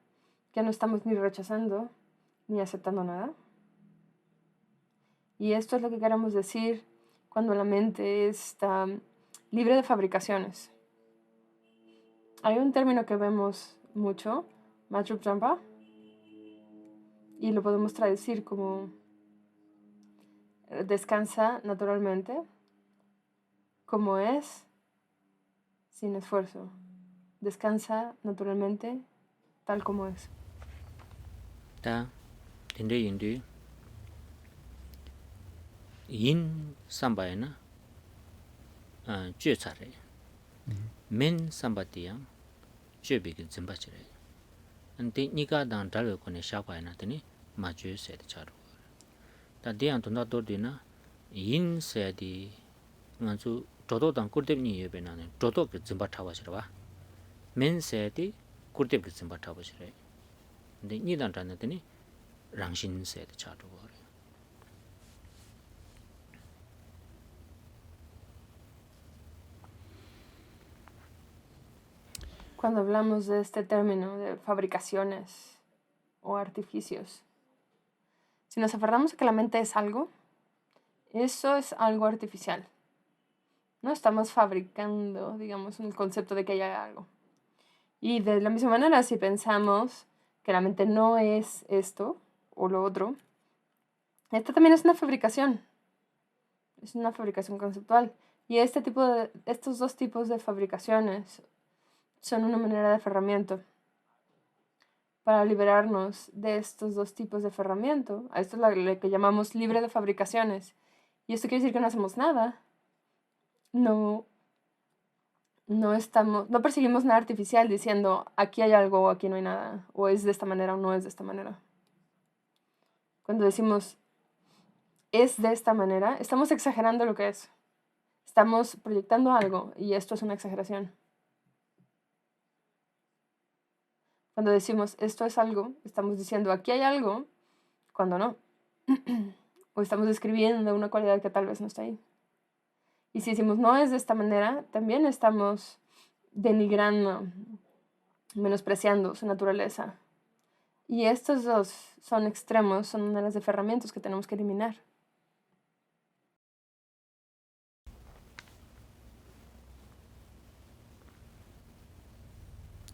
que no estamos ni rechazando ni aceptando nada. Y esto es lo que queremos decir cuando la mente está libre de fabricaciones. Hay un término que vemos mucho, Matrup Trampa, y lo podemos traducir como descansa naturalmente, como es, sin esfuerzo. Descansa naturalmente, tal como es. Ta tende yindi yin sambayana jue tsare men sambati yang jue bigi zimbachire ante niga dang dal ko ne sha kwa na tani ma ju se de cha ro ta de an tunda dor de na yin se di nga zu dodo dang kur de ni ye be na ne dodo ke zimba tha wa shi ba men se di kur de ke zimba tha wa shi re de ni dang dan na tani rang shin se de cha ro Cuando hablamos de este término de fabricaciones o artificios, si nos aferramos a que la mente es algo, eso es algo artificial. No estamos fabricando, digamos, el concepto de que haya algo. Y de la misma manera, si pensamos que la mente no es esto o lo otro, esta también es una fabricación conceptual. Y estos dos tipos de fabricaciones son una manera de aferramiento. Para liberarnos de estos dos tipos de aferramiento, a esto es lo que llamamos libre de fabricaciones. Y esto quiere decir que no hacemos nada. No perseguimos nada artificial diciendo aquí hay algo o aquí no hay nada, o es de esta manera o no es de esta manera. Cuando decimos es de esta manera, estamos exagerando lo que es. Estamos proyectando algo y esto es una exageración. Cuando decimos esto es algo, estamos diciendo aquí hay algo, cuando no. O estamos describiendo una cualidad que tal vez no está ahí. Y si decimos no es de esta manera, también estamos denigrando, menospreciando su naturaleza. Y estos dos son extremos, son maneras de aferramientos que tenemos que eliminar.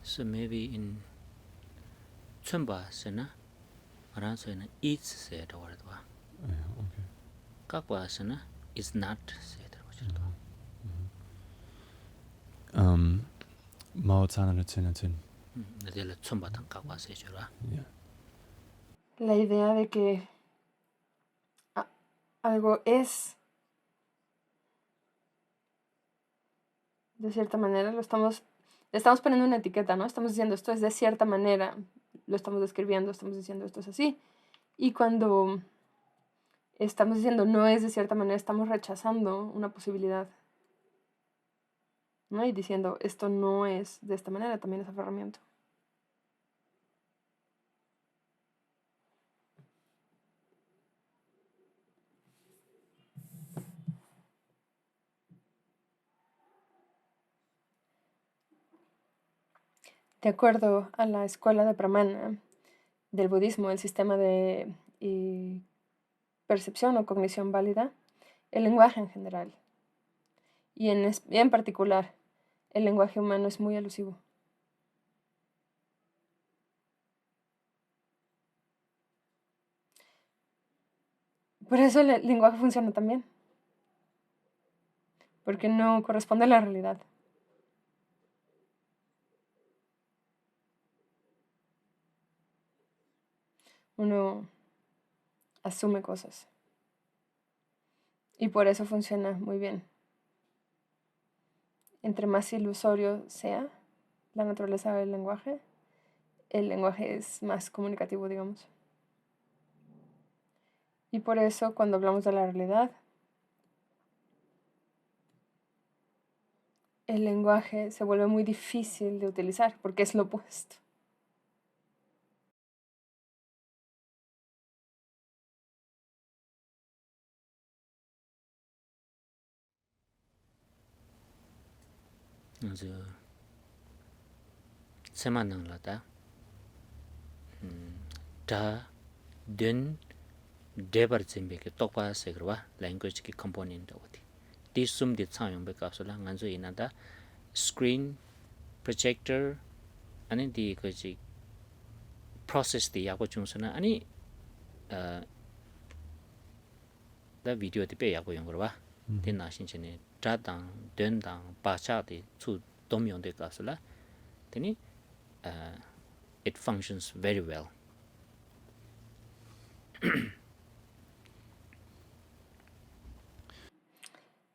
So maybe in Chumba sena aran so na eats se da war da Okay. kakwa sena is not se da wa Mao Tana no Tinatin. de la Chumba tan kakwa se chura Yeah. La idea de que algo es de cierta manera, le estamos poniendo una etiqueta, ¿no? Estamos diciendo esto es de cierta manera, lo estamos describiendo, estamos diciendo esto es así. Y cuando estamos diciendo no es de cierta manera, estamos rechazando una posibilidad, ¿no? Y diciendo esto no es de esta manera, también es aferramiento. De acuerdo a la escuela de Pramana del budismo, el sistema de percepción o cognición válida, el lenguaje en general y en particular el lenguaje humano es muy alusivo. Por eso el lenguaje funciona tan bien, porque no corresponde a la realidad. Uno asume cosas. Y por eso funciona muy bien. Entre más ilusorio sea la naturaleza del lenguaje, el lenguaje es más comunicativo, digamos. Y por eso cuando hablamos de la realidad, el lenguaje se vuelve muy difícil de utilizar porque es lo opuesto. so sema nang la da da den debar zimbe ke tokpa se gwa language ki component da wati ti sum di chayong be ka so la ngan zo ina da screen projector ani di ko ji process di ya ko chung sona ani da video di pe ya ko yong gwa tin na shin chene da dang den dang ba cha di chu dom yong de ka so la teni it functions very well.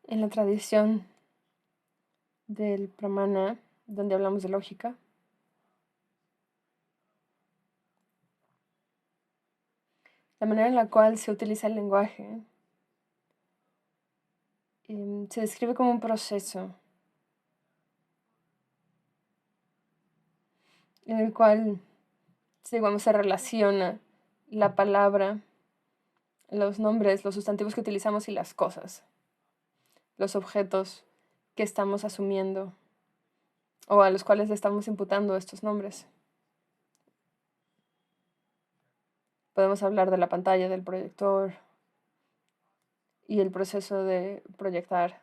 En la tradición del Pramana, donde hablamos de lógica, la manera en la cual se utiliza el lenguaje se describe como un proceso en el cual, digamos, se relaciona la palabra, los nombres, los sustantivos que utilizamos y las cosas, los objetos que estamos asumiendo o a los cuales le estamos imputando estos nombres. Podemos hablar de la pantalla, del proyector y el proceso de proyectar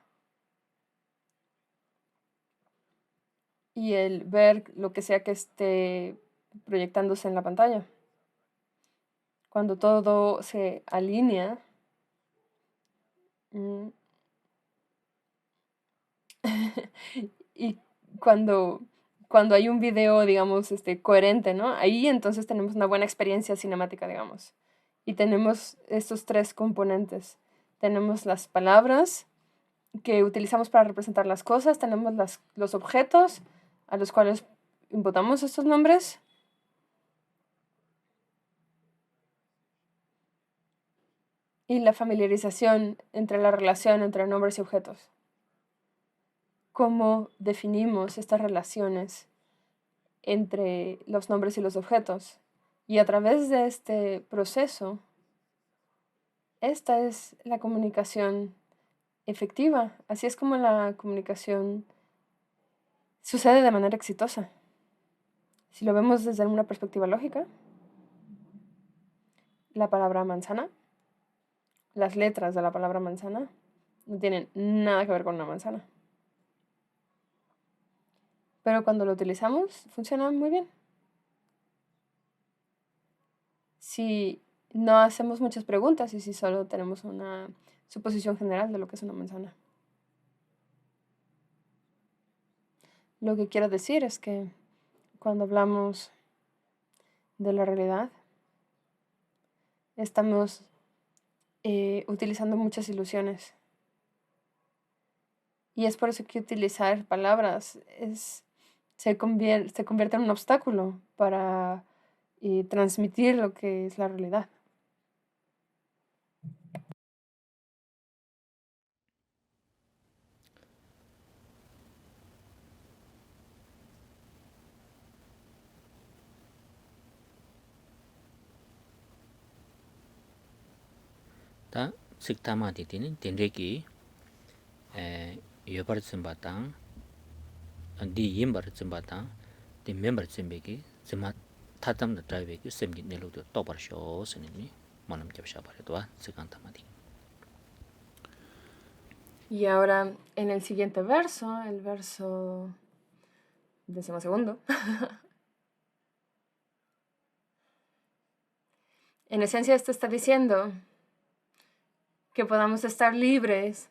y el ver lo que sea que esté proyectándose en la pantalla. Cuando todo se alinea, y cuando hay un video, digamos, coherente, ¿no? Ahí entonces tenemos una buena experiencia cinemática, digamos. Y tenemos estos tres componentes. Tenemos las palabras que utilizamos para representar las cosas, tenemos los objetos a los cuales imputamos estos nombres. Y la familiarización entre la relación entre nombres y objetos. ¿Cómo definimos estas relaciones entre los nombres y los objetos? Y a través de este proceso, esta es la comunicación efectiva. Así es como la comunicación sucede de manera exitosa. Si lo vemos desde una perspectiva lógica, la palabra manzana, las letras de la palabra manzana, no tienen nada que ver con una manzana. Pero cuando lo utilizamos, funciona muy bien. Si no hacemos muchas preguntas y si solo tenemos una suposición general de lo que es una manzana. Lo que quiero decir es que cuando hablamos de la realidad, estamos utilizando muchas ilusiones. Y es por eso que utilizar palabras se convierte en un obstáculo para transmitir lo que es la realidad. 다 식타마디 되는 된레기 여버 쯤바당 디 임버 쯤바당 디 멤버 쯤베기 쯤마 타담다 드라이베기 셈기 내로도 또버쇼 스니니 만남 잡샤 버려도와 식간타마디. Y ahora en el siguiente verso, el verso 12º, en esencia esto está diciendo que podamos estar libres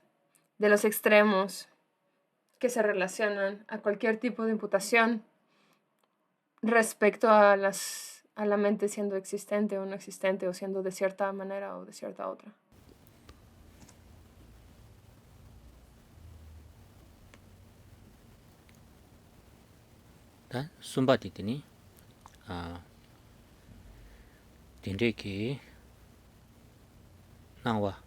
de los extremos que se relacionan a cualquier tipo de imputación respecto a la mente siendo existente o no existente, o siendo de cierta manera o de cierta otra. 다 숨바디 되니 된레기 나와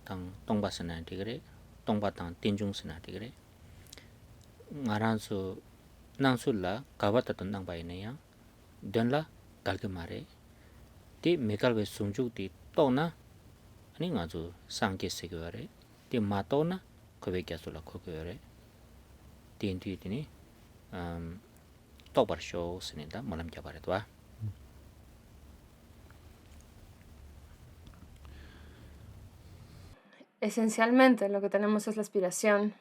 당 동바스나 되그래 동바당 딘중스나 되그래 ngaransu nangsulla kawatatun nangbayineya denla galge mare ti mekalwe sumjuk ti tona ani ngazu sangke segware ti matona kobe kyasula kokore ti intuitini tobar show sinida malam jabaretwa. Esencialmente lo que tenemos es la aspiración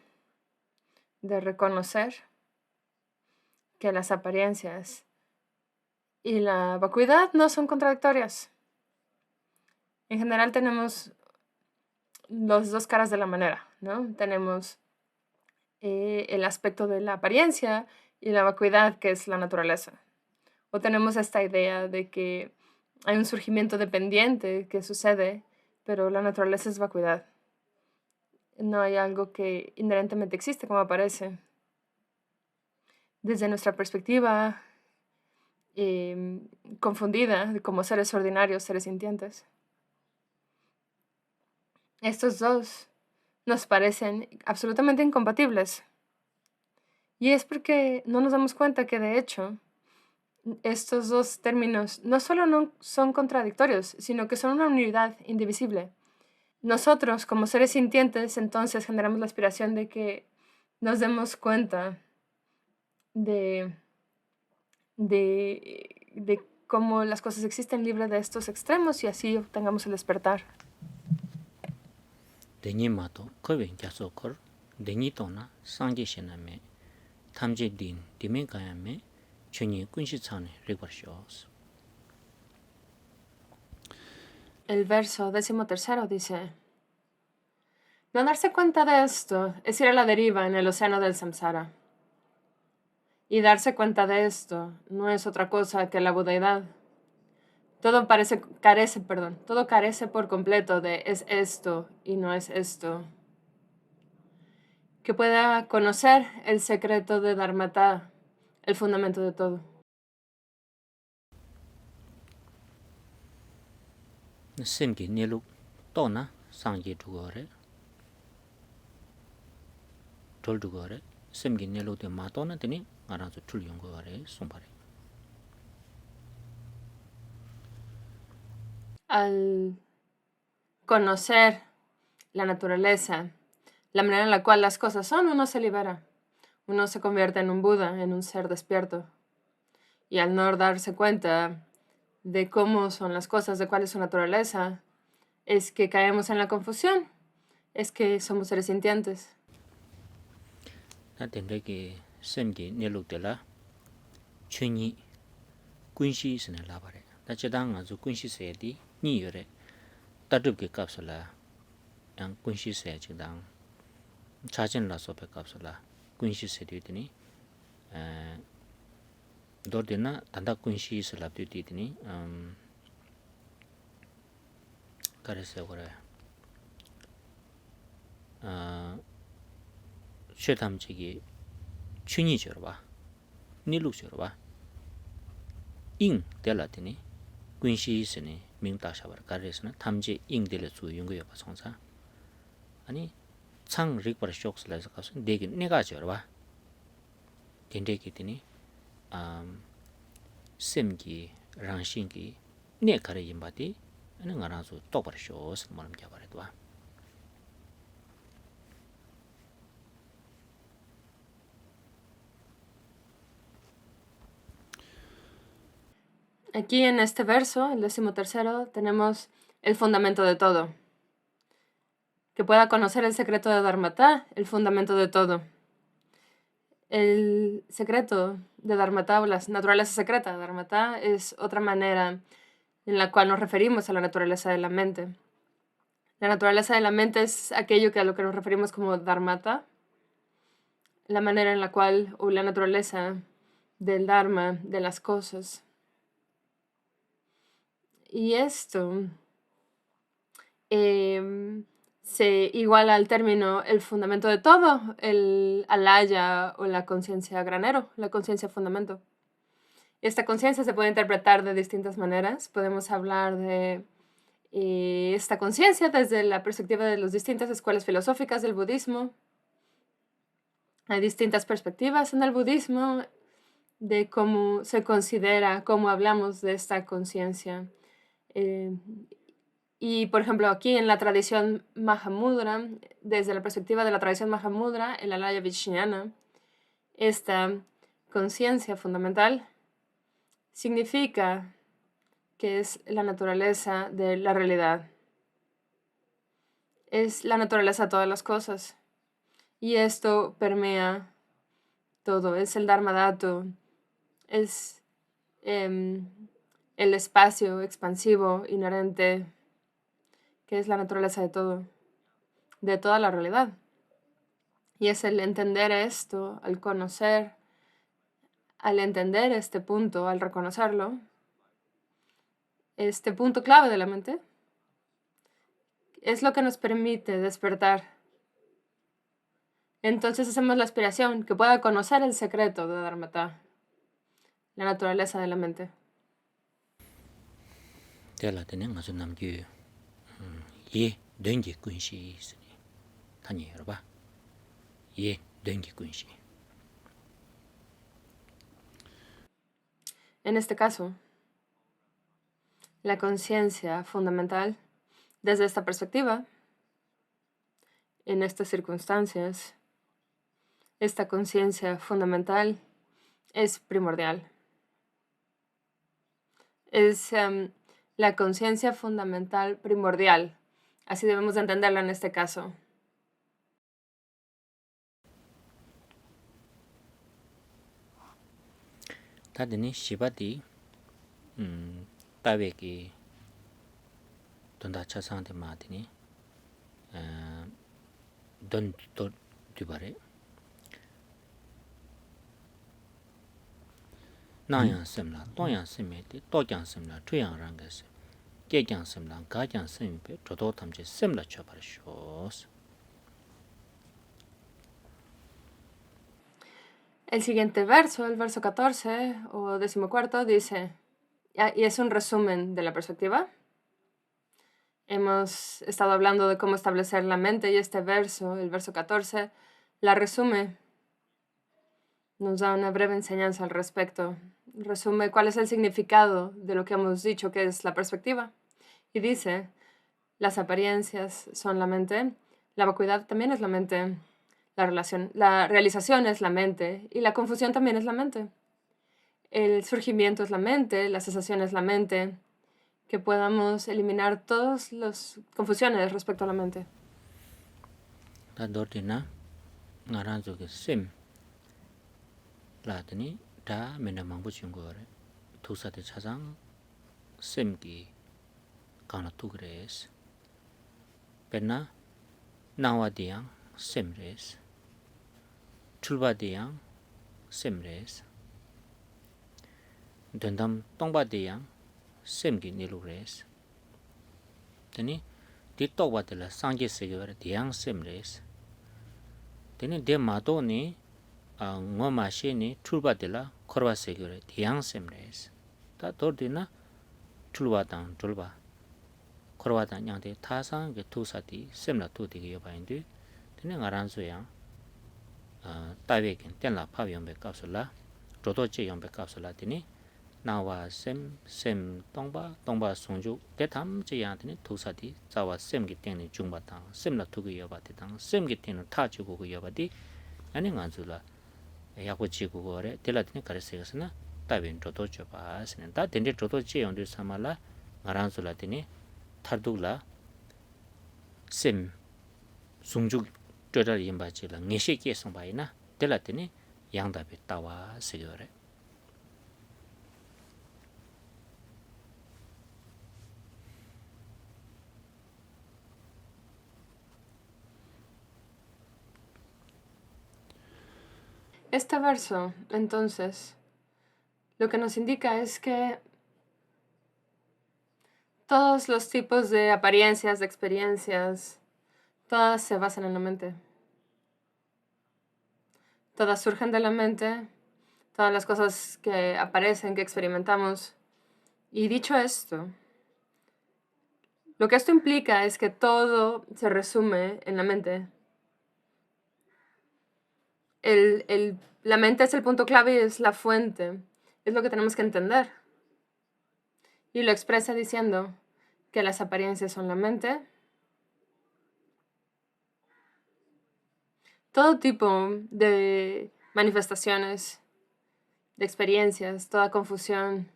de reconocer que las apariencias y la vacuidad no son contradictorias. En general tenemos las dos caras de la moneda, ¿no? Tenemos el aspecto de la apariencia y la vacuidad, que es la naturaleza. O tenemos esta idea de que hay un surgimiento dependiente que sucede, pero la naturaleza es vacuidad. No hay algo que inherentemente existe como aparece. Desde nuestra perspectiva confundida como seres ordinarios, seres sintientes, Estos dos nos parecen absolutamente incompatibles. Y es porque no nos damos cuenta que de hecho estos dos términos no solo no son contradictorios, sino que son una unidad indivisible. Nosotros, como seres sintientes, entonces generamos la aspiración de que nos demos cuenta de, de cómo las cosas existen libres de estos extremos y así obtengamos el despertar. Deni mato kowen jaso kor deni tona sangje shename tamje din dimen kayame chunyi kunshi tsane rigbarshos. El verso 13 dice: no darse cuenta de esto es ir a la deriva en el océano del samsara. Y darse cuenta de esto no es otra cosa que la budeidad. Todo carece por completo de es esto y no es esto. Que pueda conocer el secreto de Dharmata, el fundamento de todo. Semki nilu tona sangje dugore tol dugore semki nilu de matona teni ngaranzo tul yungore sompare. Al conocer la naturaleza, la manera en la cual las cosas son, uno se libera. Uno se convierte en un Buda, en un ser despierto. Y al no darse cuenta de cómo son las cosas, de cuál es su naturaleza, es que caemos en la confusión, es que somos seres sintientes. Na tendre ki semki nilu de la chunyi kunshi sene labare. Da chedang ngazo kunshi se di ni yore tadub ke kapsala yang kunshi se chedang chachen la sope kapsala kunshi se di tini dordina tanda kunshi se labdi di tini kare se gore shetam chigi chunyi jorba niluk jorba ing dela tini kunshi sene mingta shabar kare sena tamje ing dele zu yungu yoba songsa ani chang rikbar shoks la zakaso degi nega jorba dendeki tini semki rangshinki ne kare yimbati ani ngaranzu tokbar shos malam jabaredwa. Aquí en este verso, el 13, tenemos el fundamento de todo. Que pueda conocer el secreto de Dharmata, el fundamento de todo. El secreto de Dharmata o la naturaleza secreta de Dharmata es otra manera en la cual nos referimos a la naturaleza de la mente. La naturaleza de la mente es aquello a lo que nos referimos como Dharmata, la manera en la cual, o la naturaleza del Dharma, de las cosas. Y esto se iguala al término el fundamento de todo, el alaya o la conciencia granero, la conciencia fundamento. Esta conciencia se puede interpretar de distintas maneras. Podemos hablar de esta conciencia desde la perspectiva de las distintas escuelas filosóficas del budismo. Hay distintas perspectivas en el budismo de cómo se considera, cómo hablamos de esta conciencia. Y, por ejemplo, aquí en la tradición Mahamudra, desde la perspectiva de la tradición Mahamudra, el Alaya Vijnana, esta conciencia fundamental significa que es la naturaleza de la realidad. Es la naturaleza de todas las cosas. Y esto permea todo. Es el Dharma Dhatu. Es el espacio expansivo, inherente, que es la naturaleza de todo, de toda la realidad. Y es el entender esto, al conocer, al entender este punto, al reconocerlo, este punto clave de la mente, es lo que nos permite despertar. Entonces hacemos la aspiración que pueda conocer el secreto de Dharmata, la naturaleza de la mente. Tela tene ngazo namgyu ye dengi kunshi sini tani yorba ye dengi kunshi. En este caso, la conciencia fundamental, desde esta perspectiva, en estas circunstancias, esta conciencia fundamental es primordial. Es la conciencia fundamental primordial. Así debemos de entenderla en este caso. Tadini shibati tabeki donda chasante matini don to dubare nayang semla toyang semete tokyang semla chuyang rangas gekyang semla gakyang sempe todo tamje semla chabar shos. El siguiente verso, el verso 14 o 14, dice, y es un resumen de la perspectiva. Hemos estado hablando de cómo establecer la mente y este verso, el verso 14, la resume. Nos da una breve enseñanza al respecto. Resume cuál es el significado de lo que hemos dicho que es la perspectiva. Y dice, las apariencias son la mente, la vacuidad también es la mente, la realización es la mente y la confusión también es la mente. El surgimiento es la mente, la cesación es la mente, que podamos eliminar todas las confusiones respecto a la mente. Tadortina ngaranzo ke sim latini da mena mangbu chungore tusate chasang sim ki kana tugres penna nawa diang sim res chulba diang sim res dendam tongba diang sim ki nilu res tani di tokwa de la sangye segore diang sim res tani de mato ni ngoma sheni chulba de la korwa segore diang sim res ta tordina chulba dang chulba korwa dang nyangde tasang ge tusati semla tudi ge yobaindu tani ngaranzo yang tawekin tenla pab yombe kapsula rodo che yombe kapsula tani nawa sem tongba songju detam che yang tani tusati zawa sem ge tengni jungba tang semla tugi yobati tang sem ge tengni ta chugu ge yobati ani nganzo la yaku chigu gore tela tani karisegasana tawen rodo che ba sinen ta tende rodo che yondu samala ngaranzo la tani tardugla sem sungju 저럴 임바지라 녜시게 송바이나 델라더니 양답이 따와 세요래 Este verso, entonces, lo que nos indica es que todos los tipos de apariencias, de experiencias, todas se basan en la mente. Todas surgen de la mente, todas las cosas que aparecen, que experimentamos. Y dicho esto, lo que esto implica es que todo se resume en la mente. La mente es el punto clave y es la fuente. Es lo que tenemos que entender. Y lo expresa diciendo que las apariencias son la mente. Todo tipo de manifestaciones, de experiencias, toda confusión,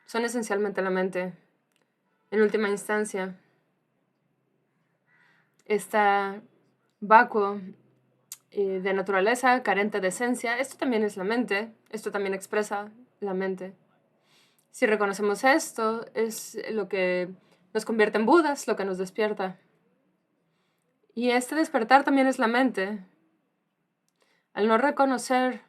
son esencialmente la mente. En última instancia, está vacuo de naturaleza, carente de esencia. Esto también es la mente, esto también expresa la mente. Si reconocemos esto, es lo que nos convierte en Budas, lo que nos despierta. Y este despertar también es la mente. Al no reconocer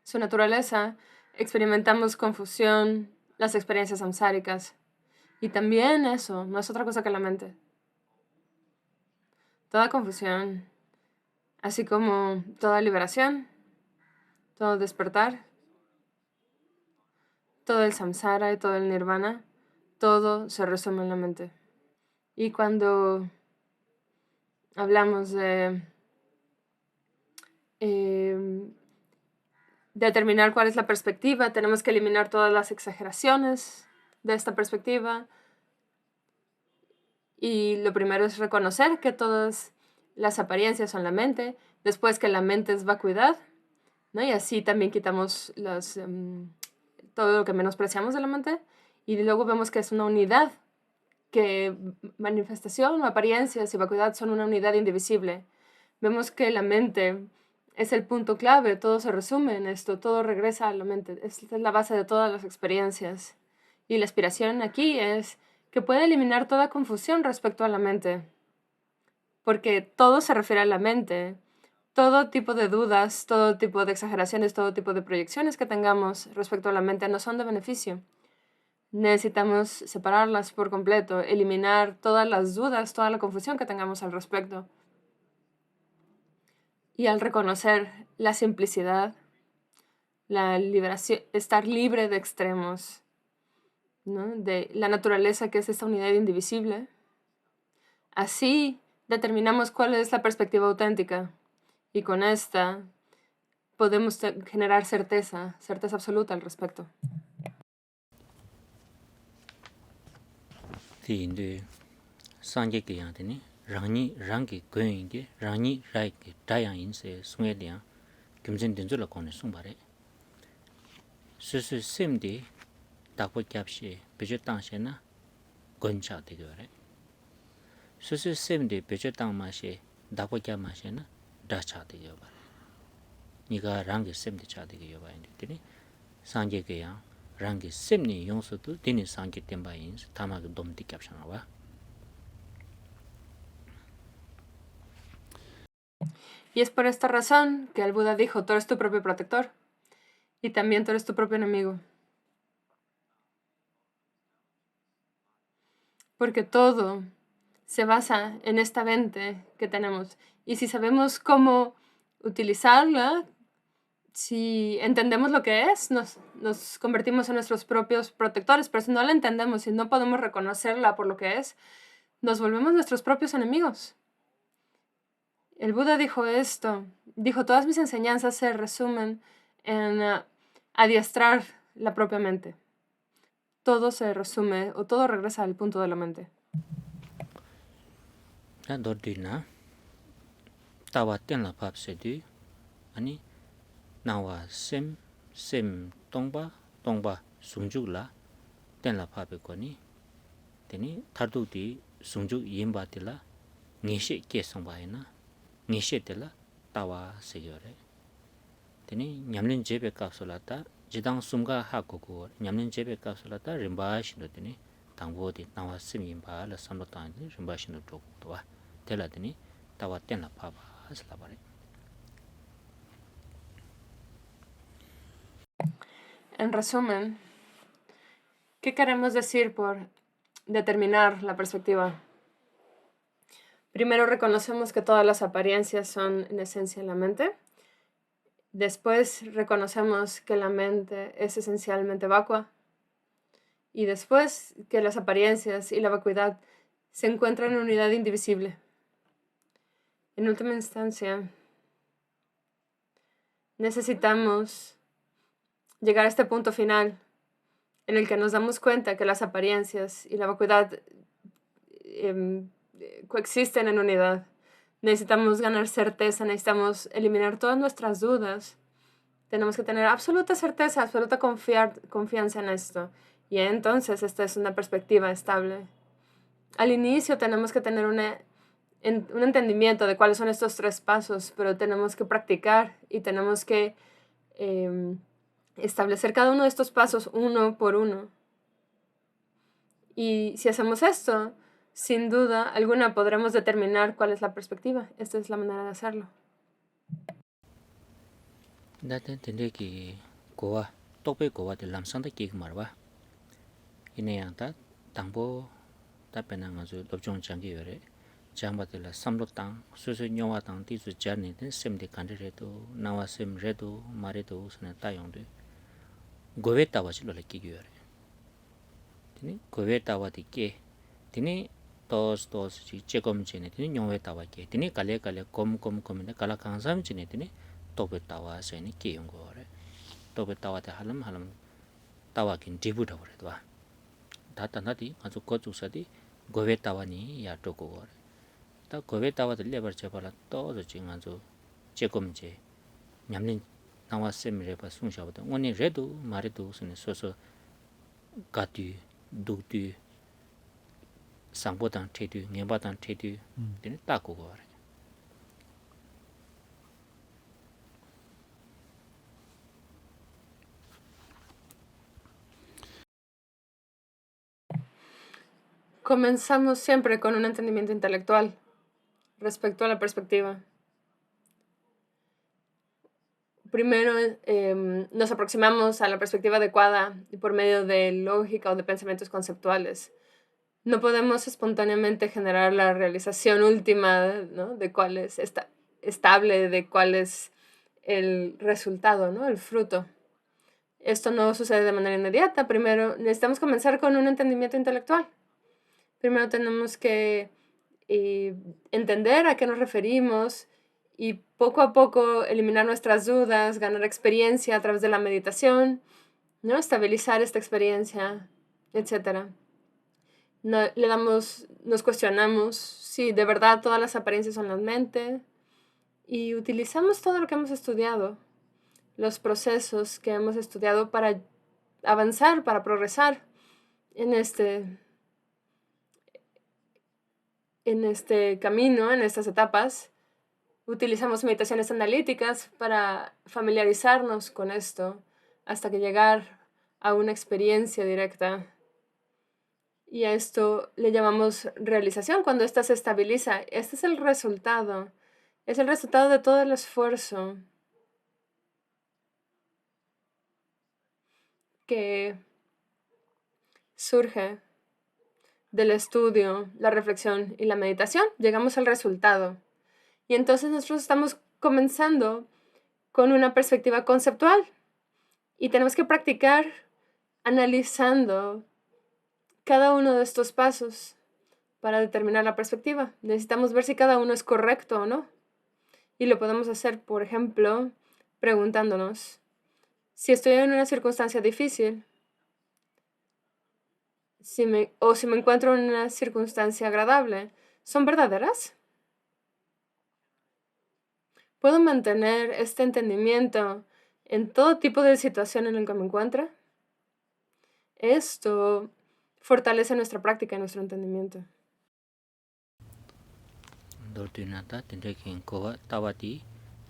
su naturaleza, experimentamos confusión, las experiencias samsáricas. Y también eso no es otra cosa que la mente. Toda confusión, así como toda liberación, todo despertar, todo el samsara y todo el nirvana, todo se resume en la mente. Y cuando hablamos de determinar cuál es la perspectiva, tenemos que eliminar todas las exageraciones de esta perspectiva. Y lo primero es reconocer que todas las apariencias son la mente, después que la mente es vacuidad, ¿no? Y así también quitamos todo lo que menospreciamos de la mente, y luego vemos que es una unidad, que manifestación o apariencias y vacuidad son una unidad indivisible. Vemos que la mente es el punto clave, todo se resume en esto, todo regresa a la mente, esta es la base de todas las experiencias. Y la aspiración aquí es que pueda eliminar toda confusión respecto a la mente, porque todo se refiere a la mente. Todo tipo de dudas, todo tipo de exageraciones, todo tipo de proyecciones que tengamos respecto a la mente no son de beneficio. Necesitamos separarlas por completo, eliminar todas las dudas, toda la confusión que tengamos al respecto. Y al reconocer la simplicidad, la liberación, estar libre de extremos, ¿no? De la naturaleza que es esta unidad indivisible, así determinamos cuál es la perspectiva auténtica, y con esta podemos generar certeza absoluta al respecto. Tī sāngyē kī yāng tēne rāngi rāngi gōyīng kī rāngi rāi kī dāyāng yīn sē sūngē tī yāng kīmzhēn tēnzō lā kōne sūng bā rē. Sūsū sēm tī dākwa kyab shē bēchō tāng shē na gōn chā tī kī wā rē. Sūsū sēm tī bēchō tāng mā shē dākwa kyab mā shē na dā chā tī kī wā rē. Nī kā rāngi sēm tī chā tī kī wā yīn tī sāngyē kī yāng rāngi sēm nī yōng sū tū tēne sāngyē tēmbā yīn sū tāmā kī dōm tī kyab shā ngā wā. Y es por esta razón que el Buda dijo, tú eres tu propio protector y también tú eres tu propio enemigo. Porque todo se basa en esta mente que tenemos. Y si sabemos cómo utilizarla, si entendemos lo que es, nos convertimos en nuestros propios protectores. Pero si no la entendemos, si no podemos reconocerla por lo que es, nos volvemos nuestros propios enemigos. El Buda dijo esto, dijo, todas mis enseñanzas se resumen en adiestrar la propia mente. Todo se resume, o todo regresa al punto de la mente. Tawa tenla pap se du, ani nawa sem tongba sungjuk la tenla pape koni, teni tardu di sungjuk yinba tila ngishe ke songba ina, ngishe tila tawa se yore. Teni nyamlin jebe kapsula ta jidang sumga hakuku, nyamlin jebe kapsula ta rimba shindo teni tangbo di nawa sem yinba la samlo tangni rimba shindo chokwa. Tela teni tawa tenla papa. En resumen, ¿qué queremos decir por determinar la perspectiva? Primero reconocemos que todas las apariencias son en esencia la mente. Después reconocemos que la mente es esencialmente vacua. Y después que las apariencias y la vacuidad se encuentran en unidad indivisible. En última instancia, necesitamos llegar a este punto final en el que nos damos cuenta que las apariencias y la vacuidad coexisten en unidad. Necesitamos ganar certeza, necesitamos eliminar todas nuestras dudas. Tenemos que tener absoluta certeza, absoluta confianza en esto. Y entonces esta es una perspectiva estable. Al inicio tenemos que tener un entendimiento de cuáles son estos 3 pasos, pero tenemos que practicar y tenemos que establecer cada uno de estos pasos uno por uno. Y si hacemos esto, sin duda alguna podremos determinar cuál es la perspectiva. Esta es la manera de hacerlo. Daten tende ki gowa, tope gowa de lamsanda ki marwa. Ine yang ta tangbo ta pena ngazu lobjong changi yore. Jamba de la samlo tang, susu nyowa tang ti su jarni den sem de kandre redo, nawa sem redo, maredo usana tayong de. Gowe tawa chilo la ki yore. Tini gowe tawa di ke, tini tos chi chekom chine tini nyongwe tawa ke tini kale kom ne kala kangsam chine tini tobe tawa se ni ke yung go re tobe tawa te halam tawa kin dibu da re dwa ta ta na di azu ko chu sa di gowe tawa ni ya to go re ta gowe tawa de lebar che pala to zo chi ngazu chekom che nyamnin nawa sem re pa sung sha ba ngoni redu mare du sune so gatu du 상보단 태두 년바단 태두 되는 딱고 거래 Comenzamos siempre con un entendimiento intelectual respecto a la perspectiva. Primero nos aproximamos a la perspectiva adecuada por medio de lógica o de pensamientos conceptuales. No podemos espontáneamente generar la realización última, ¿no?, de cuál es estable, de cuál es el resultado, ¿no?, el fruto. Esto no sucede de manera inmediata. Primero necesitamos comenzar con un entendimiento intelectual. Primero tenemos que entender a qué nos referimos y poco a poco eliminar nuestras dudas, ganar experiencia a través de la meditación, ¿no?, estabilizar esta experiencia, etc. Nos cuestionamos si de verdad todas las apariencias son la mente y utilizamos todo lo que hemos estudiado, los procesos que hemos estudiado para avanzar, para progresar en este camino, en estas etapas. Utilizamos meditaciones analíticas para familiarizarnos con esto hasta que llegar a una experiencia directa. Y a esto le llamamos realización cuando ésta se estabiliza. Este es el resultado. Es el resultado de todo el esfuerzo que surge del estudio, la reflexión y la meditación. Llegamos al resultado. Y entonces nosotros estamos comenzando con una perspectiva conceptual. Y tenemos que practicar analizando cada uno de estos pasos para determinar la perspectiva. Necesitamos ver si cada uno es correcto o no. Y lo podemos hacer, por ejemplo, preguntándonos, si estoy en una circunstancia difícil, o si me encuentro en una circunstancia agradable, ¿son verdaderas? ¿Puedo mantener este entendimiento en todo tipo de situación en el que me encuentre? Esto fortalece nuestra práctica y nuestro entendimiento. dortunata tendrekin kowa tawati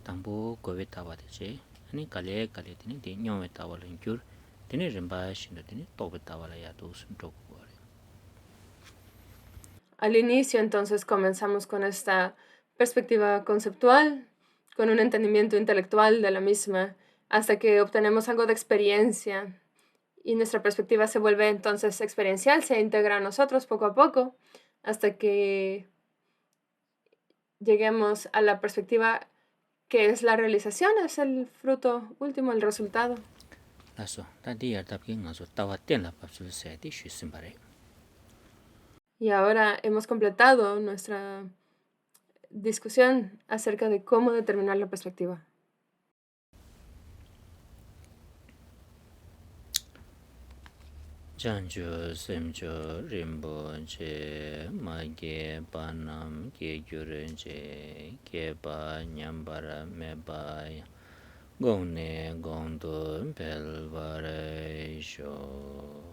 tambo kowe tawati che ani kale tini de nyome tawala injur tini rimba shindo tini tobe tawala ya dos ndok gore. Al inicio, entonces, comenzamos con esta perspectiva conceptual, con un entendimiento intelectual de la misma, hasta que obtenemos algo de experiencia y nuestra perspectiva se vuelve entonces experiencial, se integra a nosotros poco a poco, hasta que lleguemos a la perspectiva que es la realización, es el fruto último, el resultado. Laso, tadi yartabki ngaso tawa tenla papsul seti shusimbare. Y ahora hemos completado nuestra discusión acerca de cómo determinar la perspectiva. Janjo semjo rimbo che mage panam ke gyuren che ke ba nyambara me ba gongne gondo pelvare sho